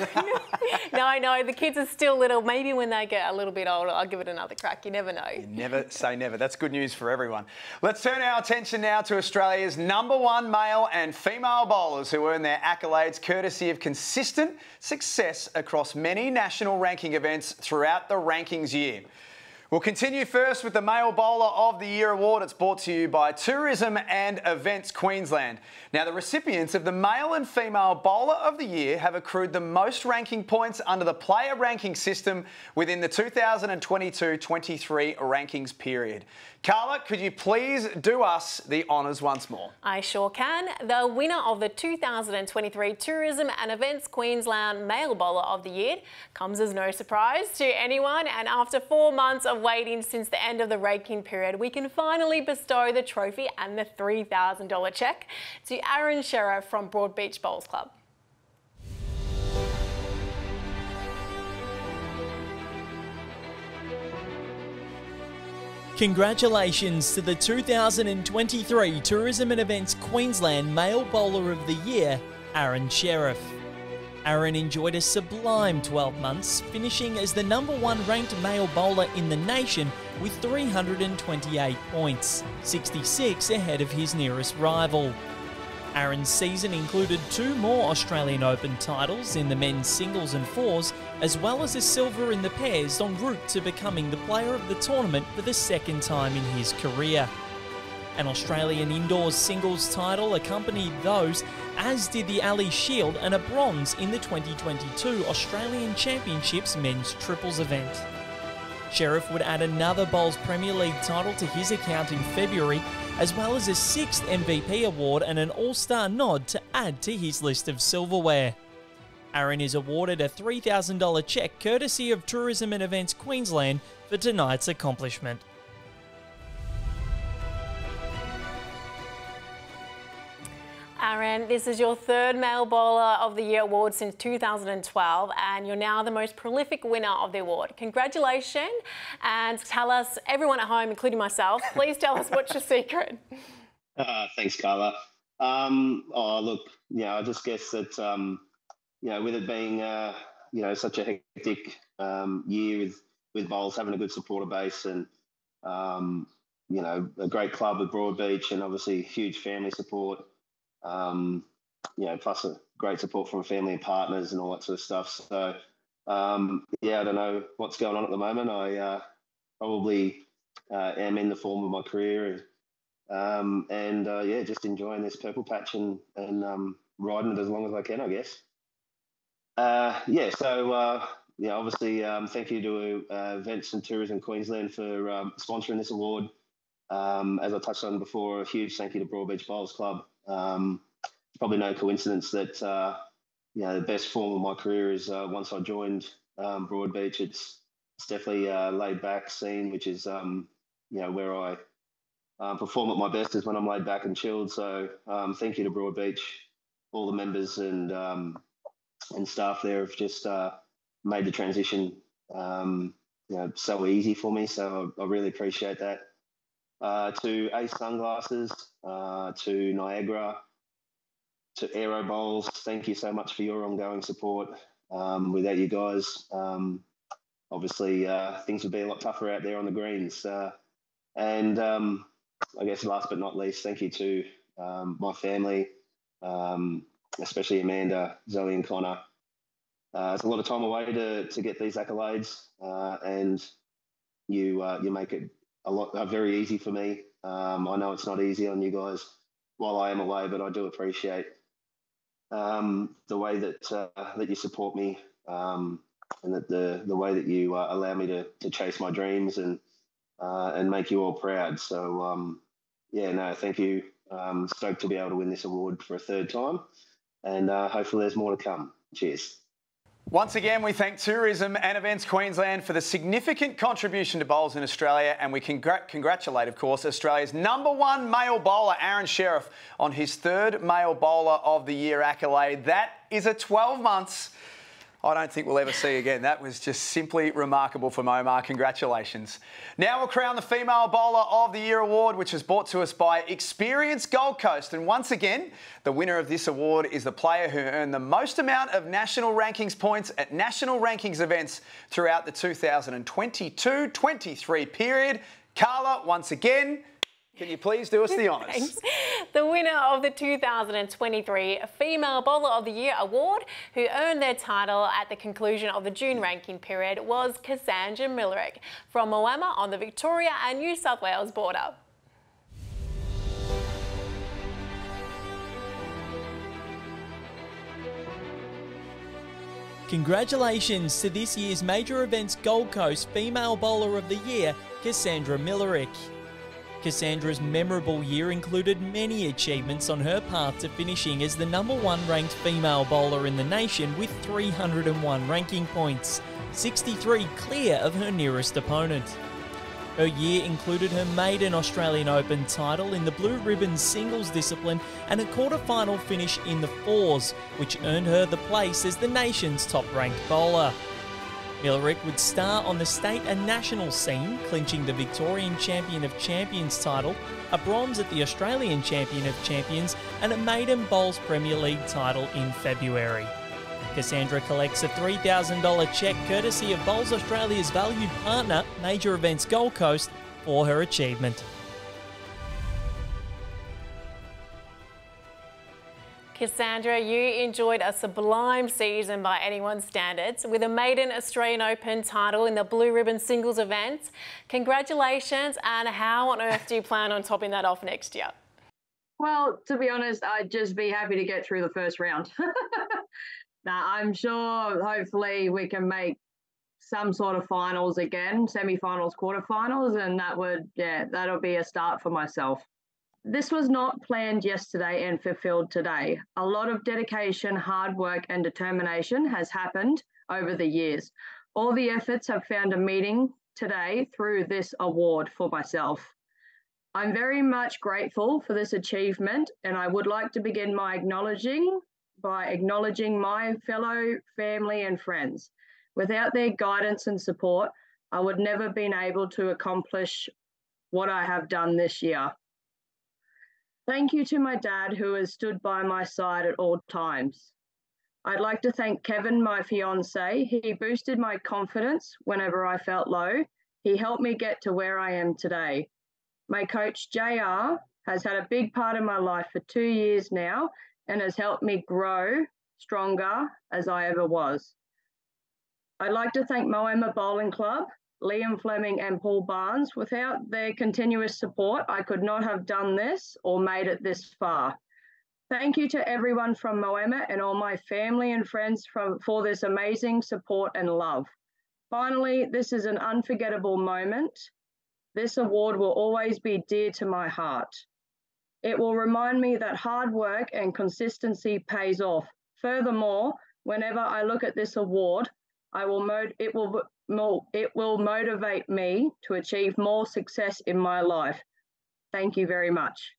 No, the kids are still little. Maybe when they get a little bit older, I'll give it another crack. You never know. You never say never. That's good news for everyone. Let's turn our attention now to Australia's #1 male and female bowlers who earn their accolades courtesy of consistent success across many national ranking events throughout the rankings year. We'll continue first with the Male Bowler of the Year award. It's brought to you by Tourism and Events Queensland. Now, the recipients of the Male and Female Bowler of the Year have accrued the most ranking points under the player ranking system within the 2022-23 rankings period. Carla, could you please do us the honours once more? I sure can. The winner of the 2023 Tourism and Events Queensland Male Bowler of the Year comes as no surprise to anyone, and after 4 months of waiting since the end of the ranking period, we can finally bestow the trophy and the $3,000 cheque to Aaron Shearer from Broadbeach Bowls Club. Congratulations to the 2023 Tourism and Events Queensland Male Bowler of the Year, Aaron Sheriff. Aaron enjoyed a sublime 12 months, finishing as the #1 ranked male bowler in the nation with 328 points, 66 ahead of his nearest rival. Aaron's season included 2 more Australian Open titles in the men's singles and fours, as well as a silver in the pairs en route to becoming the player of the tournament for the 2nd time in his career. An Australian indoors singles title accompanied those, as did the Ali Shield and a bronze in the 2022 Australian Championships men's triples event. Sheriff would add another Bowls Premier League title to his account in February, as well as a 6th MVP award and an All-Star nod to add to his list of silverware. Aaron is awarded a $3,000 cheque courtesy of Tourism and Events Queensland for tonight's accomplishment. Aaron, this is your 3rd Male Bowler of the Year award since 2012, and you're now the most prolific winner of the award. Congratulations, and tell us, everyone at home, including myself, please tell us what's your secret. Thanks, Carla. Look, I just guess that, with it being, such a hectic year with Bowls, having a good supporter base and, a great club with Broadbeach and obviously huge family support, plus a great support from family and partners and all that sort of stuff. So, I don't know what's going on at the moment. I probably am in the form of my career just enjoying this purple patch and riding it as long as I can, I guess. Obviously, thank you to Events and Tourism Queensland for sponsoring this award. As I touched on before, a huge thank you to Broadbeach Bowls Club. It's probably no coincidence that the best form of my career is once I joined Broadbeach. It's definitely a laid back scene, which is where I perform at my best is when I'm laid back and chilled. So thank you to Broadbeach, all the members and staff there have just made the transition so easy for me. So I really appreciate that. To Ace Sunglasses, to Niagara, to Aero Bowls, thank you so much for your ongoing support. Without you guys, obviously things would be a lot tougher out there on the greens. I guess last but not least, thank you to my family, especially Amanda, Zoe and Connor. It's a lot of time away to get these accolades, and you make it very easy for me. I know it's not easy on you guys while I am away, but I do appreciate the way that you support me, and that the way that you allow me to chase my dreams and make you all proud. So thank you. Stoked to be able to win this award for a 3rd time, and hopefully there's more to come. Cheers. Once again, we thank Tourism and Events Queensland for the significant contribution to bowls in Australia, and we congratulate, of course, Australia's #1 male bowler, Aaron Sheriff, on his 3rd Male Bowler of the Year accolade. That is a 12 months I don't think we'll ever see again. That was just simply remarkable from Omar. Congratulations. Now we'll crown the Female Bowler of the Year award, which is brought to us by Experience Gold Coast. And once again, the winner of this award is the player who earned the most amount of national rankings points at national rankings events throughout the 2022-23 period. Carla, once again, can you please do us the honours? Thanks. The winner of the 2023 Female Bowler of the Year award, who earned their title at the conclusion of the June ranking period, was Cassandra Millerick from Moama on the Victoria and New South Wales border. Congratulations to this year's Major Events Gold Coast Female Bowler of the Year, Cassandra Millerick. Cassandra's memorable year included many achievements on her path to finishing as the #1 ranked female bowler in the nation with 301 ranking points, 63 clear of her nearest opponent. Her year included her maiden Australian Open title in the blue ribbon singles discipline and a quarter-final finish in the fours, which earned her the place as the nation's top-ranked bowler. Millerick would star on the state and national scene, clinching the Victorian Champion of Champions title, a bronze at the Australian Champion of Champions, and a maiden Bowls Premier League title in February. Cassandra collects a $3,000 cheque courtesy of Bowls Australia's valued partner, Major Events Gold Coast, for her achievement. Cassandra, you enjoyed a sublime season by anyone's standards with a maiden Australian Open title in the Blue Ribbon singles event. Congratulations, and how on earth do you plan on topping that off next year? Well, to be honest, I'd just be happy to get through the first round. I'm sure hopefully we can make some sort of finals again, semi-finals, quarterfinals, and that'll be a start for myself. This was not planned yesterday and fulfilled today. A lot of dedication, hard work and determination has happened over the years. All the efforts have found a meaning today through this award for myself. I'm very much grateful for this achievement, and I would like to begin by acknowledging my fellow family and friends. Without their guidance and support, I would never have been able to accomplish what I have done this year. Thank you to my dad, who has stood by my side at all times. I'd like to thank Kevin, my fiance. He boosted my confidence whenever I felt low. He helped me get to where I am today. My coach, JR, has had a big part of my life for 2 years now and has helped me grow stronger as I ever was. I'd like to thank Moama Bowling Club, Liam Fleming and Paul Barnes. Without their continuous support, I could not have done this or made it this far. Thank you to everyone from Moama and all my family and friends for this amazing support and love. Finally, this is an unforgettable moment. This award will always be dear to my heart. It will remind me that hard work and consistency pays off. Furthermore, whenever I look at this award, it will motivate me to achieve more success in my life. Thank you very much.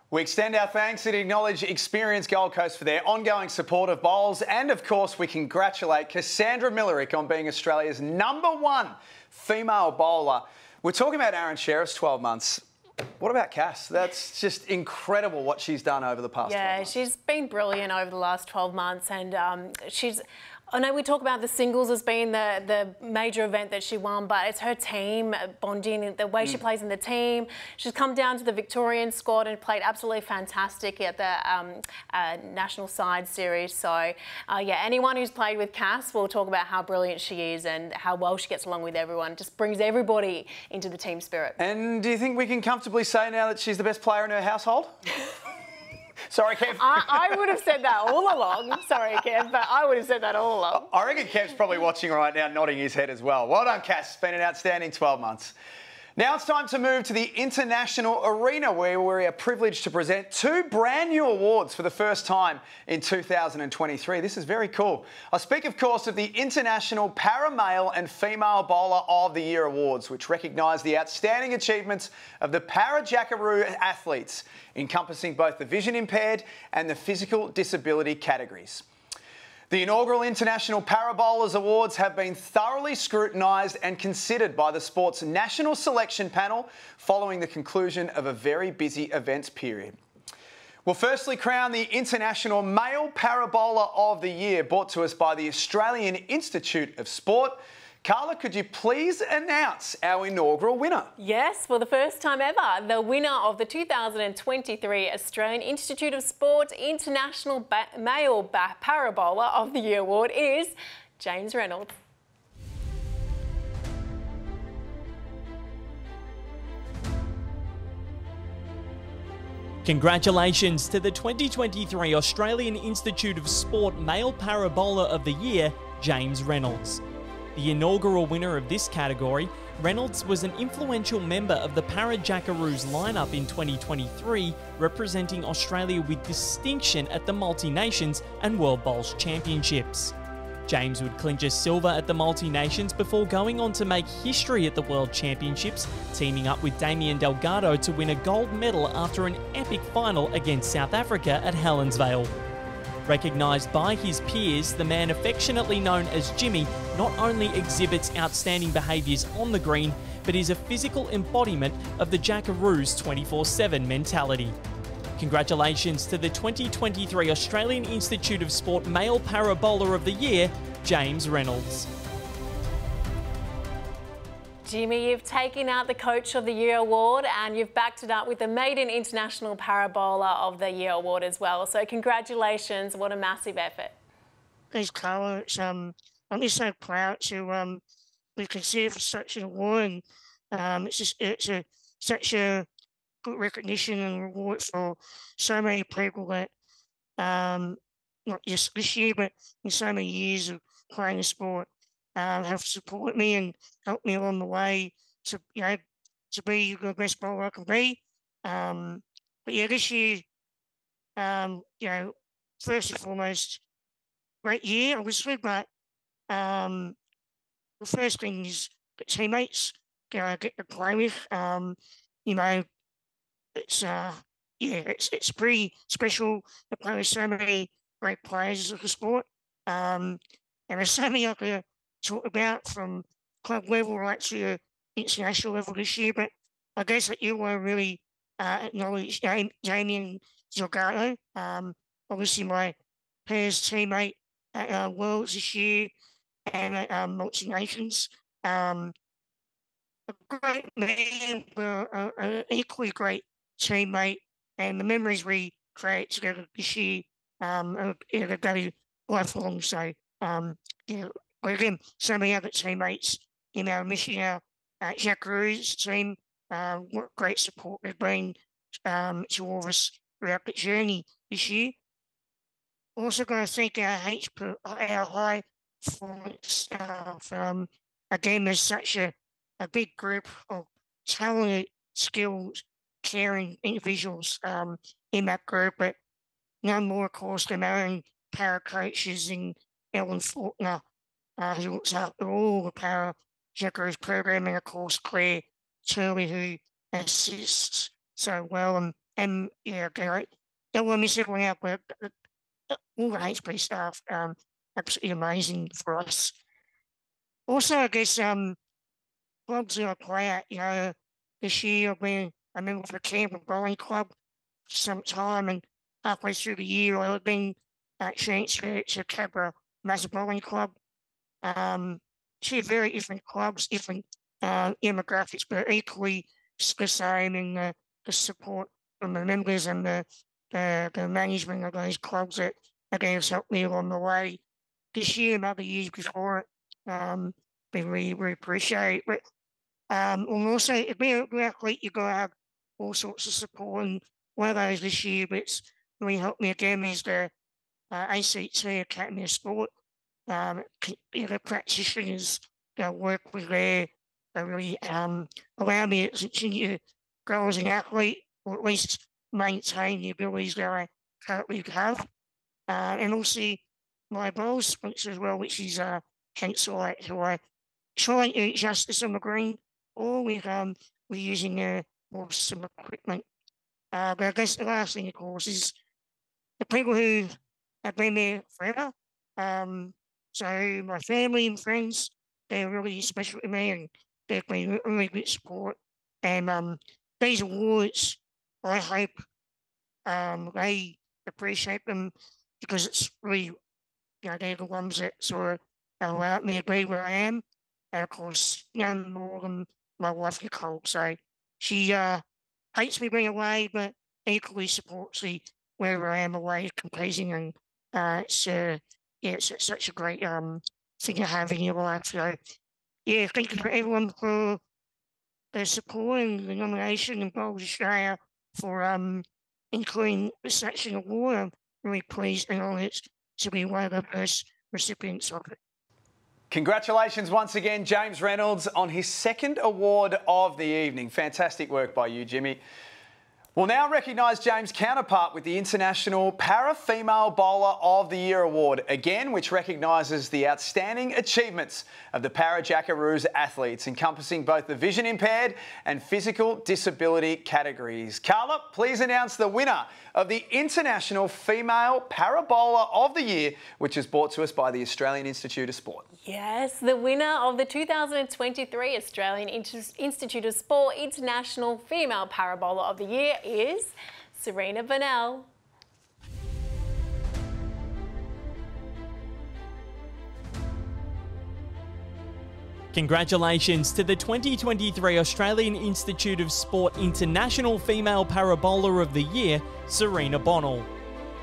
We extend our thanks and acknowledge Experience Gold Coast for their ongoing support of bowls, and of course we congratulate Cassandra Millerick on being Australia's #1 female bowler. We're talking about Aaron Sheriff's 12 months. What about Cass? That's just incredible what she's done over the past 12 months. Yeah, she's been brilliant over the last 12 months, and I know we talk about the singles as being the major event that she won, but it's her team bonding, the way she plays in the team. She's come down to the Victorian squad and played absolutely fantastic at the National Side Series. So, yeah, anyone who's played with Cass will talk about how brilliant she is and how well she gets along with everyone. Just brings everybody into the team spirit. And do you think we can comfortably say now that she's the best player in her household? Sorry, Kev. I would have said that all along. Sorry, Kev, but I would have said that all along. I reckon Kev's probably watching right now, nodding his head as well. Well done, Cass. It's been an outstanding 12 months. Now it's time to move to the International Arena, where we are privileged to present 2 brand new awards for the first time in 2023. This is very cool. I speak, of course, of the International Para Male and Female Bowler of the Year Awards, which recognise the outstanding achievements of the Para Jackaroo athletes, encompassing both the vision impaired and the physical disability categories. The inaugural International Para Bowlers Awards have been thoroughly scrutinised and considered by the sport's national selection panel following the conclusion of a very busy events period. We'll firstly crown the International Male Para Bowler of the Year, brought to us by the Australian Institute of Sport. Carla, could you please announce our inaugural winner? Yes, for the first time ever, the winner of the 2023 Australian Institute of Sport International Male Para Bowler of the Year Award is James Reynolds. Congratulations to the 2023 Australian Institute of Sport Male Para Bowler of the Year, James Reynolds. The inaugural winner of this category, Reynolds was an influential member of the Para Jackaroos lineup in 2023, representing Australia with distinction at the Multi-Nations and World Bowls Championships. James would clinch a silver at the Multi-Nations before going on to make history at the World Championships, teaming up with Damien Delgado to win a gold medal after an epic final against South Africa at Helensvale. Recognised by his peers, the man affectionately known as Jimmy not only exhibits outstanding behaviours on the green, but is a physical embodiment of the Jackaroos 24/7 mentality. Congratulations to the 2023 Australian Institute of Sport Male Para Bowler of the Year, James Reynolds. Jimmy, you've taken out the Coach of the Year award and you've backed it up with the Maiden International Parabola of the Year award as well. So congratulations, what a massive effort. Thanks, Carla. I'm just so proud to be considered for such an award, and such a good recognition and reward for so many people that not just this year, but in so many years of playing the sport, have supported me and helped me along the way to to be the best bowler I can be. But yeah, this year, first and foremost, great year, obviously, but the first thing is the teammates I get to play with. It's pretty special to play with so many great players of the sport. And there's so many I could talk about from club level right to international level this year. But I guess that you want to really acknowledge Jamie and Delgado. Obviously, my pairs teammate at Worlds this year and at Multi Nations. A great man, but an equally great teammate, and the memories we create together this year are going to be lifelong. So, again, so many other teammates in our mission, our Jackaroos team, what great support they've been to all of us throughout the journey this year. Also going to thank our high performance staff. Again, there's such a big group of talented, skilled, caring individuals in that group, but none more, of course, than our own para coaches and Ellen Faulkner, who looks after all the para Jackaroos program, and of course Claire Turley, who assists so well, and Garrett. Don't want to miss everyone out, but all the HB staff, absolutely amazing for us. Also, I guess clubs that I play at, this year I've been a member of the Canberra Bowling Club for some time, and halfway through the year I've been transferred to Canberra Master Bowling Club. Two very different clubs, different demographics, but equally the same in the support from the members and the management of those clubs that again has helped me along the way this year and other years before it. We really appreciate it. And also, being an athlete, you've got to have all sorts of support, and one of those this year that's really helped me again is the ACT Academy of Sport. The practitioners that work with there, they really allow me to continue to grow as an athlete, or at least maintain the abilities that I currently have. And also my bowl sponsor as well, which is Henselite, who I try and do justice on the green, or with we're using more some equipment. But I guess the last thing, of course, is the people who have been there forever. So my family and friends, they're really special to me, and they've been really good support. And these awards, I hope they appreciate them, because it's really, they're the ones that sort of allowed me to be where I am. And of course, none more than my wife, Nicole. So she hates me being away, but equally supports me wherever I am away competing. And it's such a great thing to have in your life. So yeah, thank you for everyone for their support and the nomination, and Bowls Australia for including such an award. I'm really pleased and honoured to be one of the first recipients of it. Congratulations once again, James Reynolds, on his second award of the evening. Fantastic work by you, Jimmy. We'll now recognise James' counterpart with the International Para-Female Bowler of the Year award, again, which recognises the outstanding achievements of the Para-Jackaroos athletes, encompassing both the vision impaired and physical disability categories. Carla, please announce the winner of the International Female Para-Bowler of the Year, which is brought to us by the Australian Institute of Sport. Yes, the winner of the 2023 Australian Institute of Sport International Female Para-Bowler of the Year is Serena Burnell. Congratulations to the 2023 Australian Institute of Sport International Female Para Bowler of the Year, Serena Bonnell.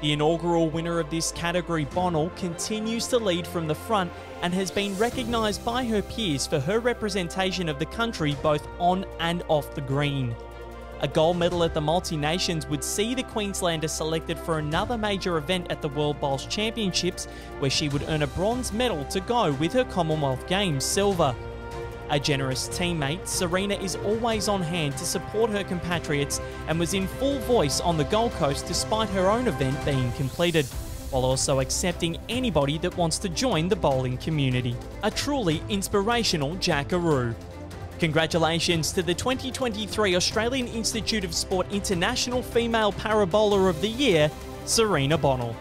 The inaugural winner of this category, Bonnell, continues to lead from the front and has been recognised by her peers for her representation of the country both on and off the green. A gold medal at the Multi-Nations would see the Queenslander selected for another major event at the World Bowls Championships, where she would earn a bronze medal to go with her Commonwealth Games silver. A generous teammate, Serena is always on hand to support her compatriots and was in full voice on the Gold Coast despite her own event being completed, while also accepting anybody that wants to join the bowling community. A truly inspirational Jackaroo. Congratulations to the 2023 Australian Institute of Sport International Female Para Bowler of the Year, Serena Bonnell.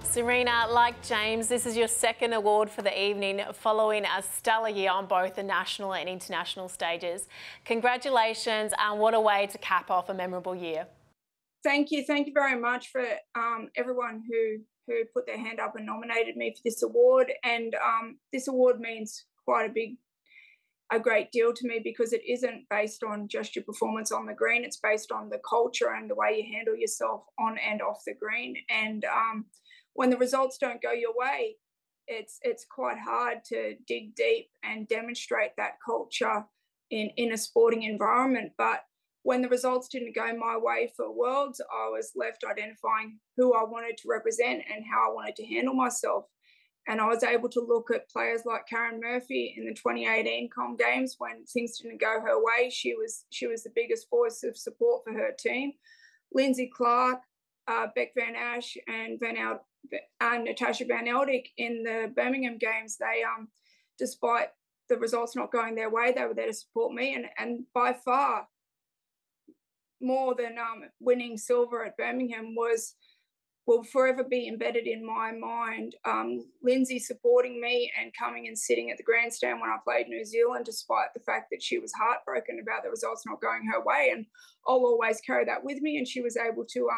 Serena, like James, this is your second award for the evening, following a stellar year on both the national and international stages. Congratulations, and what a way to cap off a memorable year. Thank you very much for everyone who put their hand up and nominated me for this award. And this award means quite a great deal to me, because it isn't based on just your performance on the green. It's based on the culture and the way you handle yourself on and off the green. And when the results don't go your way, it's quite hard to dig deep and demonstrate that culture in a sporting environment. But when the results didn't go my way for Worlds, I was left identifying who I wanted to represent and how I wanted to handle myself. And I was able to look at players like Karen Murphy in the 2018 Com Games. When things didn't go her way, she was the biggest voice of support for her team. Lindsay Clark, Beck Van Ash and Natasha Van Eldik in the Birmingham Games, they, despite the results not going their way, they were there to support me. And by far, more than winning silver at Birmingham will forever be embedded in my mind. Lindsay supporting me and coming and sitting at the grandstand when I played New Zealand, despite the fact that she was heartbroken about the results not going her way. And I'll always carry that with me. And she was able to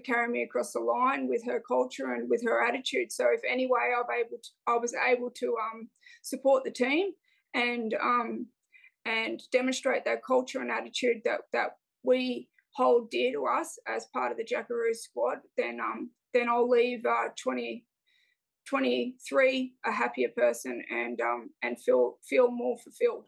carry me across the line with her culture and with her attitude. So if any way I was able to support the team and demonstrate that culture and attitude that we hold dear to us as part of the Jackaroo squad, then I'll leave 2023 a happier person and feel more fulfilled.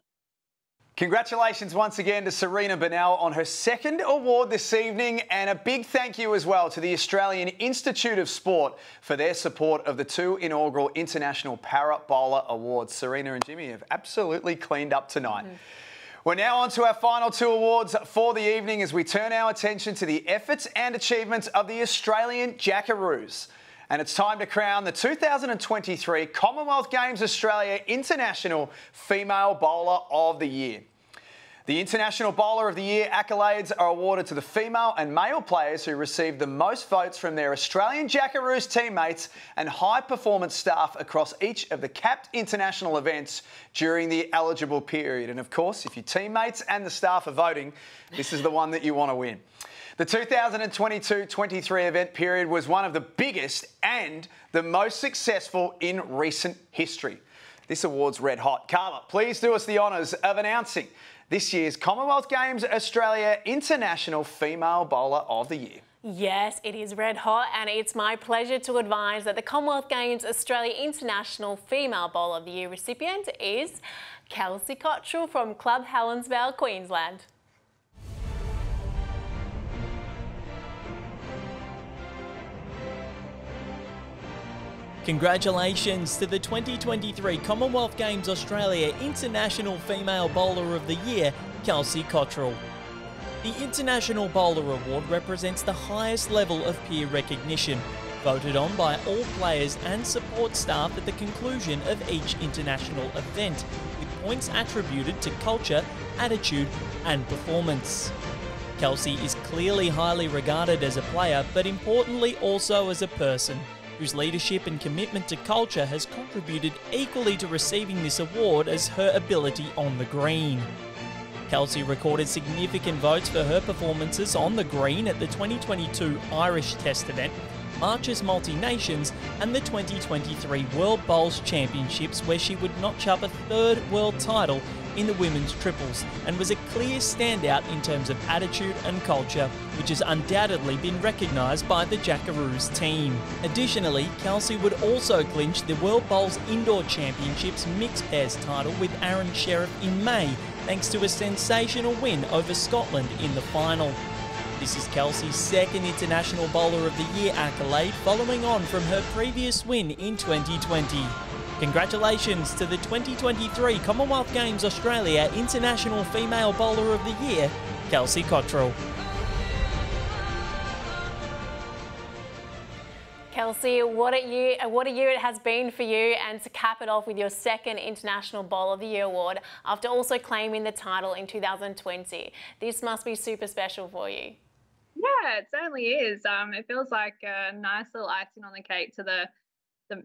Congratulations once again to Serena Bonnell on her second award this evening, and a big thank you as well to the Australian Institute of Sport for their support of the two inaugural International Para Bowler Awards. Serena and Jimmy have absolutely cleaned up tonight. We're now on to our final two awards for the evening as we turn our attention to the efforts and achievements of the Australian Jackaroos. And it's time to crown the 2023 Commonwealth Games Australia International Female Bowler of the Year. The International Bowler of the Year accolades are awarded to the female and male players who received the most votes from their Australian Jackaroos teammates and high-performance staff across each of the capped international events during the eligible period. And of course, if your teammates and the staff are voting, this is the one that you want to win. The 2022-23 event period was one of the biggest and the most successful in recent history. This award's red hot. Carla, please do us the honours of announcing this year's Commonwealth Games Australia International Female Bowler of the Year. Yes, it is red hot, and it's my pleasure to advise that the Commonwealth Games Australia International Female Bowler of the Year recipient is Kelsey Cottrell from Club Helensvale, Queensland. Congratulations to the 2023 Commonwealth Games Australia International Female Bowler of the Year, Kelsey Cottrell. The International Bowler Award represents the highest level of peer recognition, voted on by all players and support staff at the conclusion of each international event, with points attributed to culture, attitude and performance. Kelsey is clearly highly regarded as a player, but importantly also as a person, whose leadership and commitment to culture has contributed equally to receiving this award as her ability on the green. Kelsey recorded significant votes for her performances on the green at the 2022 Irish Test event, Archers Multi-Nations and the 2023 World Bowls Championships, where she would notch up a third world title in the women's triples and was a clear standout in terms of attitude and culture, which has undoubtedly been recognised by the Jackaroos team. Additionally, Kelsey would also clinch the World Bowls Indoor Championships mixed pairs title with Aaron Sheriff in May, thanks to a sensational win over Scotland in the final. This is Kelsey's second International Bowler of the Year accolade, following on from her previous win in 2020. Congratulations to the 2023 Commonwealth Games Australia International Female Bowler of the Year, Kelsey Cottrell. Kelsey, what a year it has been for you, and to cap it off with your second International Bowler of the Year award after also claiming the title in 2020. This must be super special for you. Yeah, it certainly is. It feels like a nice little icing on the cake to the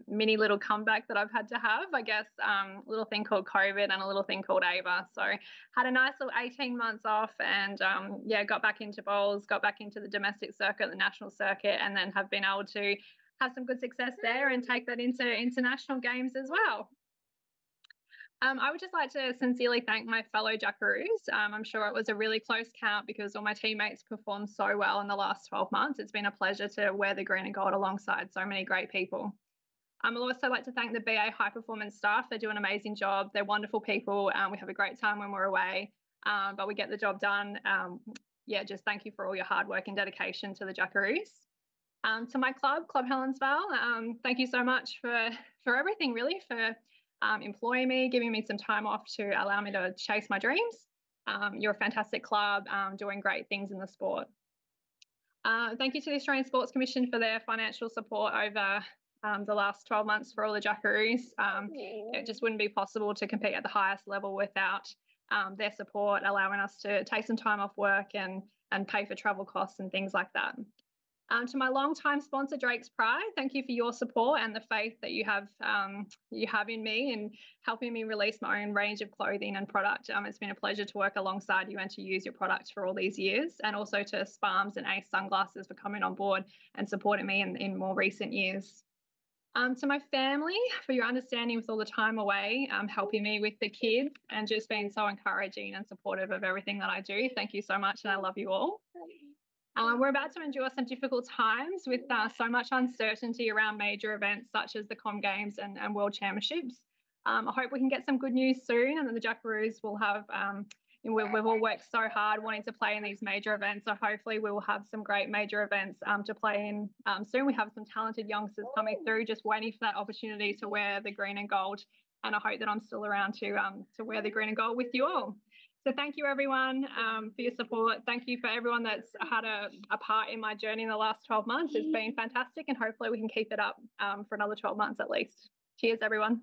mini little comeback that I've had to have. I guess a little thing called COVID and a little thing called AVA. So had a nice little 18 months off, and yeah, got back into bowls, got back into the domestic circuit, the national circuit, and then have been able to have some good success there and take that into international games as well. I would just like to sincerely thank my fellow Jackaroos. I'm sure it was a really close count because all my teammates performed so well in the last 12 months. It's been a pleasure to wear the green and gold alongside so many great people. I'd also like to thank the BA High Performance staff. They do an amazing job. They're wonderful people. We have a great time when we're away, but we get the job done. Yeah, just thank you for all your hard work and dedication to the Jackaroos. To my club, Club Helensvale, thank you so much for everything, really, for employing me, giving me some time off to allow me to chase my dreams. You're a fantastic club, doing great things in the sport. Thank you to the Australian Sports Commission for their financial support over the last 12 months for all the Jackaroos. It just wouldn't be possible to compete at the highest level without their support, allowing us to take some time off work and pay for travel costs and things like that. To my long-time sponsor, Drake's Pride, thank you for your support and the faith that you have in me and helping me release my own range of clothing and product. It's been a pleasure to work alongside you and to use your product for all these years, and also to Sparms and Ace Sunglasses for coming on board and supporting me in more recent years. To my family, for your understanding with all the time away, helping me with the kids and just being so encouraging and supportive of everything that I do. Thank you so much, and I love you all. We're about to endure some difficult times with so much uncertainty around major events such as the Com Games and World Championships. I hope we can get some good news soon, and that the Jackaroos will have, we've all worked so hard wanting to play in these major events, so hopefully we will have some great major events to play in soon. We have some talented youngsters coming through, just waiting for that opportunity to wear the green and gold, and I hope that I'm still around to wear the green and gold with you all. So thank you, everyone, for your support. Thank you for everyone that's had a part in my journey in the last 12 months. It's been fantastic, and hopefully we can keep it up for another 12 months at least. Cheers, everyone.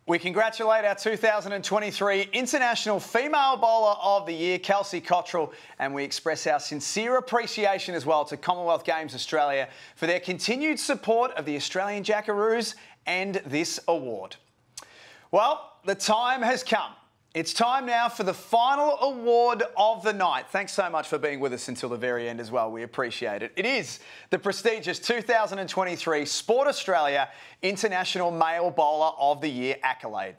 We congratulate our 2023 International Female Bowler of the Year, Kelsey Cottrell, and we express our sincere appreciation as well to Commonwealth Games Australia for their continued support of the Australian Jackaroos and this award. Well, the time has come. It's time now for the final award of the night. Thanks so much for being with us until the very end as well. We appreciate it. It is the prestigious 2023 Sport Australia International Male Bowler of the Year accolade.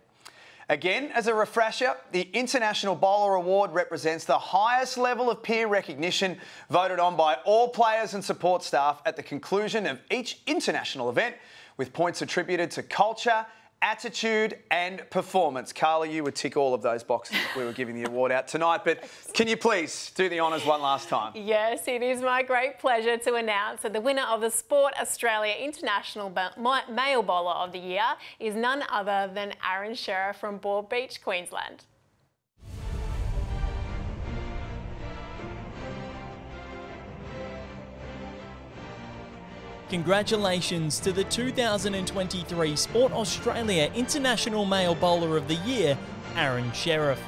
Again, as a refresher, the International Bowler Award represents the highest level of peer recognition voted on by all players and support staff at the conclusion of each international event, with points attributed to culture, attitude and performance. Carla, you would tick all of those boxes if we were giving the award out tonight, but can you please do the honours one last time? Yes, it is my great pleasure to announce that the winner of the Sport Australia International Male Bowler of the Year is none other than Aaron Sheriff from Broadbeach, Queensland. Congratulations to the 2023 Sport Australia International Male Bowler of the Year, Aaron Sheriff.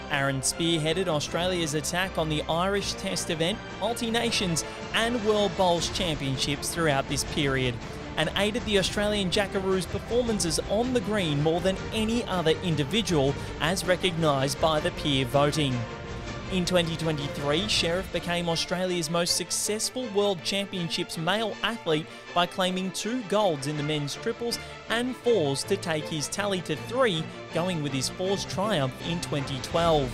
Aaron spearheaded Australia's attack on the Irish Test event, Multi-Nations and World Bowls Championships throughout this period, and aided the Australian Jackaroos' performances on the green more than any other individual, as recognised by the peer voting. In 2023, Sheriff became Australia's most successful World Championships male athlete by claiming 2 golds in the men's triples and fours to take his tally to 3, going with his fours triumph in 2012.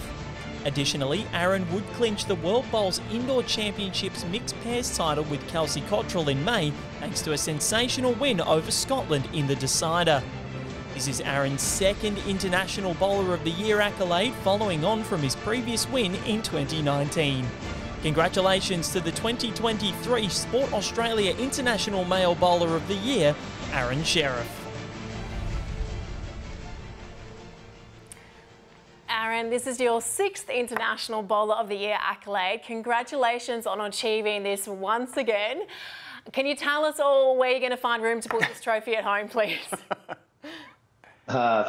Additionally, Aaron would clinch the World Bowls Indoor Championships mixed pairs title with Kelsey Cottrell in May, thanks to a sensational win over Scotland in the decider. This is Aaron's second International Bowler of the Year accolade, following on from his previous win in 2019. Congratulations to the 2023 Sport Australia International Male Bowler of the Year, Aaron Sheriff. Aaron, this is your 6th International Bowler of the Year accolade. Congratulations on achieving this once again. Can you tell us all where you're going to find room to put this trophy at home, please?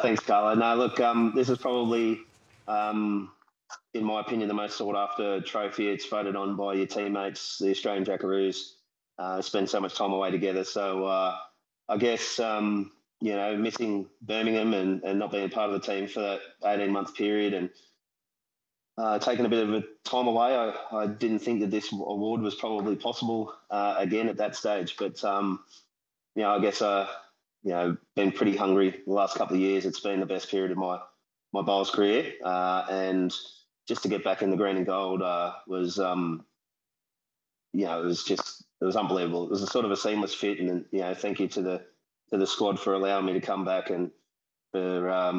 Thanks, Carla. No, look, this is probably, in my opinion, the most sought-after trophy. It's voted on by your teammates, the Australian Jackaroos. Spend so much time away together. So I guess, you know, missing Birmingham and not being part of the team for that 18-month period and taking a bit of a time away, I didn't think that this award was probably possible again at that stage. But, you know, I guess you know, been pretty hungry the last couple of years. It's been the best period of my bowls career, and just to get back in the green and gold was, you know, it was unbelievable. It was a sort of a seamless fit, and you know, thank you to the squad for allowing me to come back and for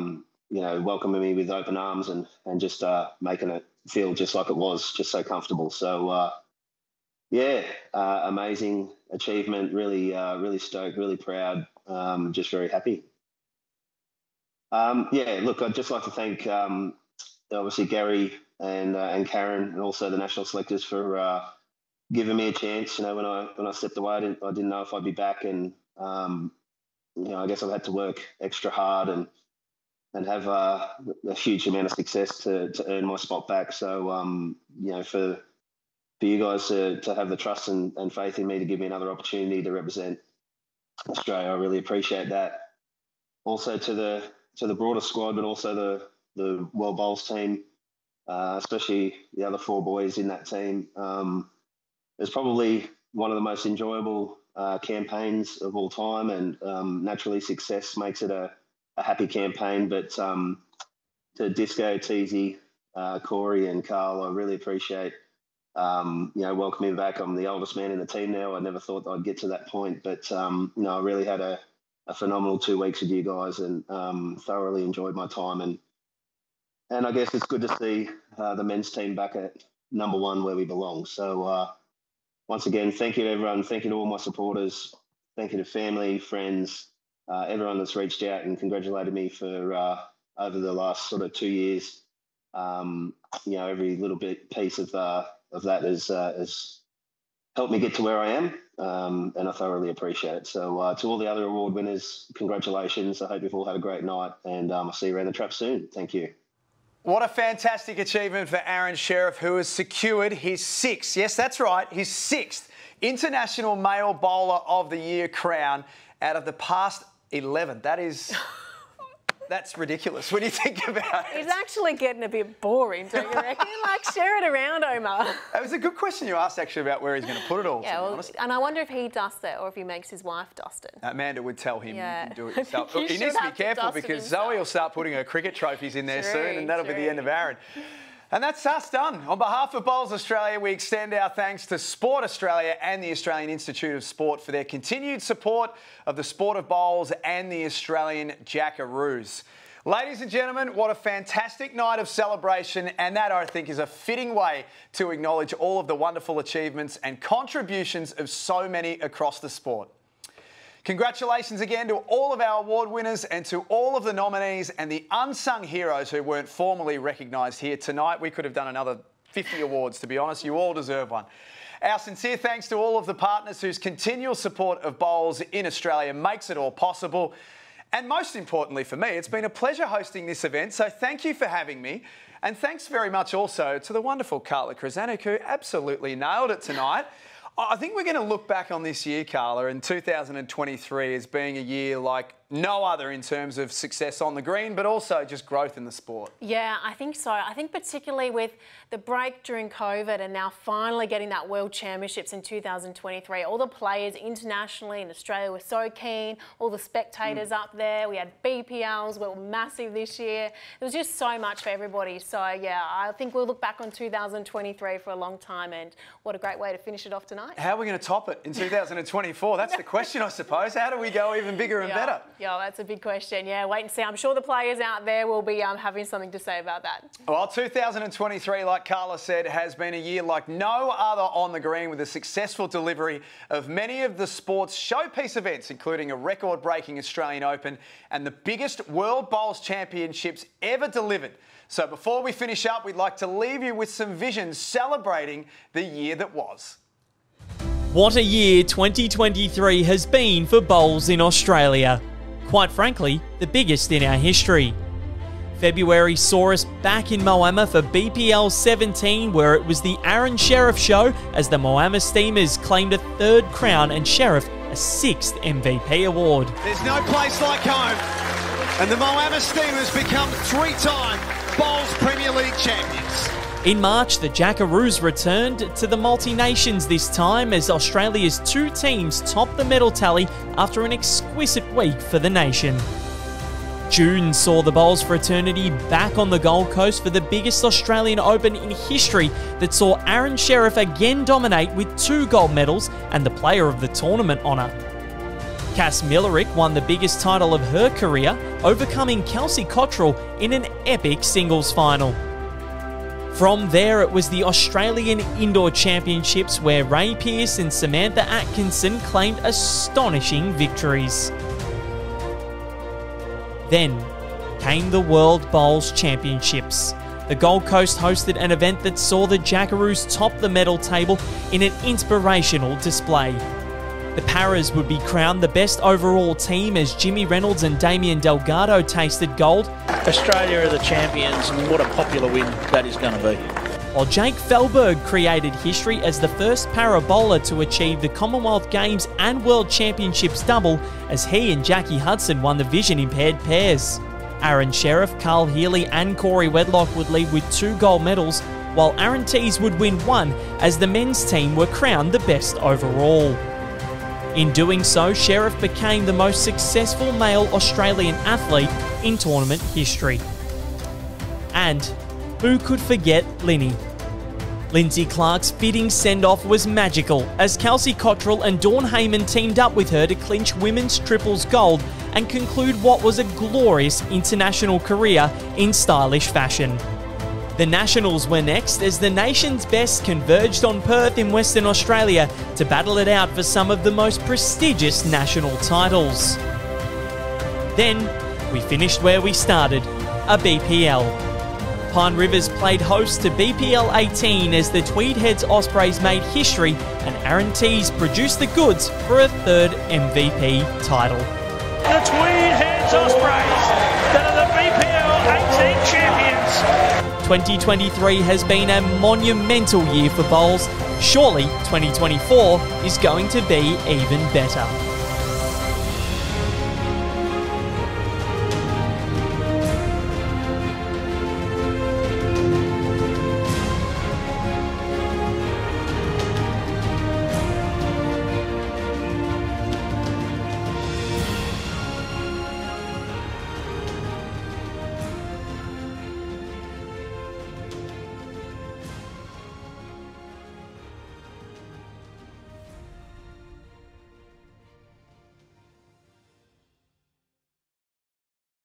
you know, welcoming me with open arms and just making it feel just like it was, just so comfortable. So yeah, amazing achievement. Really, really stoked, really proud. Just very happy. Yeah, look, I'd just like to thank obviously Gary and Karen and also the national selectors for giving me a chance. You know, when I stepped away, I didn't know if I'd be back, and you know, I guess I've had to work extra hard and have a huge amount of success to earn my spot back. So you know, for you guys to have the trust and faith in me to give me another opportunity to represent Australia, I really appreciate that. Also to the broader squad, but also the World Bowls team, especially the other 4 boys in that team. It's probably one of the most enjoyable campaigns of all time, and naturally success makes it a happy campaign. But to Disco, Teasy, Corey and Carl, I really appreciate you know, welcoming back. I'm the oldest man in the team now. I never thought I'd get to that point, but you know, I really had a phenomenal 2 weeks with you guys, and thoroughly enjoyed my time. And I guess it's good to see the men's team back at number 1 where we belong. So once again, thank you to everyone. Thank you to all my supporters. Thank you to family, friends, everyone that's reached out and congratulated me for over the last sort of 2 years. You know, every little bit piece of that has helped me get to where I am, and I thoroughly appreciate it. So to all the other award winners, congratulations. I hope you've all had a great night, and I'll see you around the trap soon. Thank you. What a fantastic achievement for Aaron Sheriff, who has secured his 6th, yes, that's right, his 6th International Male Bowler of the Year crown out of the past 11. That's ridiculous when you think about it. It's actually getting a bit boring, don't you reckon? Like, share it around, Omar. It was a good question you asked, actually, about where he's going to put it all, yeah, to be well, honest. and I wonder if he dusts it or if he makes his wife dust it. Amanda would tell him to do it himself. He Look, he needs to be careful because himself. Zoe will start putting her cricket trophies in there True, soon, and that'll be the end of true. Aaron. And that's us done. On behalf of Bowls Australia, we extend our thanks to Sport Australia and the Australian Institute of Sport for their continued support of the sport of bowls and the Australian Jackaroos. Ladies and gentlemen, what a fantastic night of celebration, and that, I think, is a fitting way to acknowledge all of the wonderful achievements and contributions of so many across the sport. Congratulations again to all of our award winners and to all of the nominees and the unsung heroes who weren't formally recognised here tonight. We could have done another 50 awards, to be honest. You all deserve one. Our sincere thanks to all of the partners whose continual support of bowls in Australia makes it all possible. And most importantly for me, it's been a pleasure hosting this event, so thank you for having me. And thanks very much also to the wonderful Carla Krasanik, who absolutely nailed it tonight. I think we're going to look back on this year, Carla, in 2023 as being a year like no other in terms of success on the green, but also just growth in the sport. Yeah, I think so. I think particularly with the break during COVID and now finally getting that World Championships in 2023, all the players internationally in Australia were so keen, all the spectators up there. We had BPLs, we were massive this year. There was just so much for everybody. So yeah, I think we'll look back on 2023 for a long time, and what a great way to finish it off tonight. How are we going to top it in 2024? That's the question, I suppose. How do we go even bigger and better? Yeah, that's a big question. Yeah, wait and see. I'm sure the players out there will be having something to say about that. Well, 2023, like Carla said, has been a year like no other on the green, with a successful delivery of many of the sport's showpiece events, including a record-breaking Australian Open and the biggest World Bowls Championships ever delivered. So before we finish up, we'd like to leave you with some visions celebrating the year that was. What a year 2023 has been for bowls in Australia. Quite frankly, the biggest in our history. February saw us back in Moama for BPL 17, where it was the Aaron Sheriff show as the Moama Steamers claimed a 3rd crown and Sheriff a 6th MVP award. There's no place like home, and the Moama Steamers become 3-time Bowls Premier League champions. In March, the Jackaroos returned to the multi-nations this time as Australia's 2 teams topped the medal tally after an exquisite week for the nation. June saw the Bowls fraternity back on the Gold Coast for the biggest Australian Open in history that saw Aaron Sheriff again dominate with 2 gold medals and the Player of the Tournament honour. Cass Millerick won the biggest title of her career, overcoming Kelsey Cottrell in an epic singles final. From there, it was the Australian Indoor Championships where Ray Pearce and Samantha Atkinson claimed astonishing victories. Then came the World Bowls Championships. The Gold Coast hosted an event that saw the Jackaroos top the medal table in an inspirational display. The Paras would be crowned the best overall team as Jimmy Reynolds and Damien Delgado tasted gold. Australia are the champions, and what a popular win that is going to be. While Jake Felberg created history as the first para bowler to achieve the Commonwealth Games and World Championships double, as he and Jackie Hudson won the vision-impaired pairs. Aaron Sheriff, Carl Healy and Corey Wedlock would lead with 2 gold medals, while Aaron Tees would win 1 as the men's team were crowned the best overall. In doing so, Sheriff became the most successful male Australian athlete in tournament history. And who could forget Linny? Lindsay Clark's fitting send-off was magical as Kelsey Cottrell and Dawn Heyman teamed up with her to clinch women's triples gold and conclude what was a glorious international career in stylish fashion. The Nationals were next as the nation's best converged on Perth in Western Australia to battle it out for some of the most prestigious national titles. Then, we finished where we started, a BPL. Pine Rivers played host to BPL 18 as the Tweed Heads Ospreys made history and Aaron Tees produced the goods for a 3rd MVP title. The Tweed Heads Ospreys that are the BPL 18 champions. 2023 has been a monumental year for bowls. Surely 2024 is going to be even better.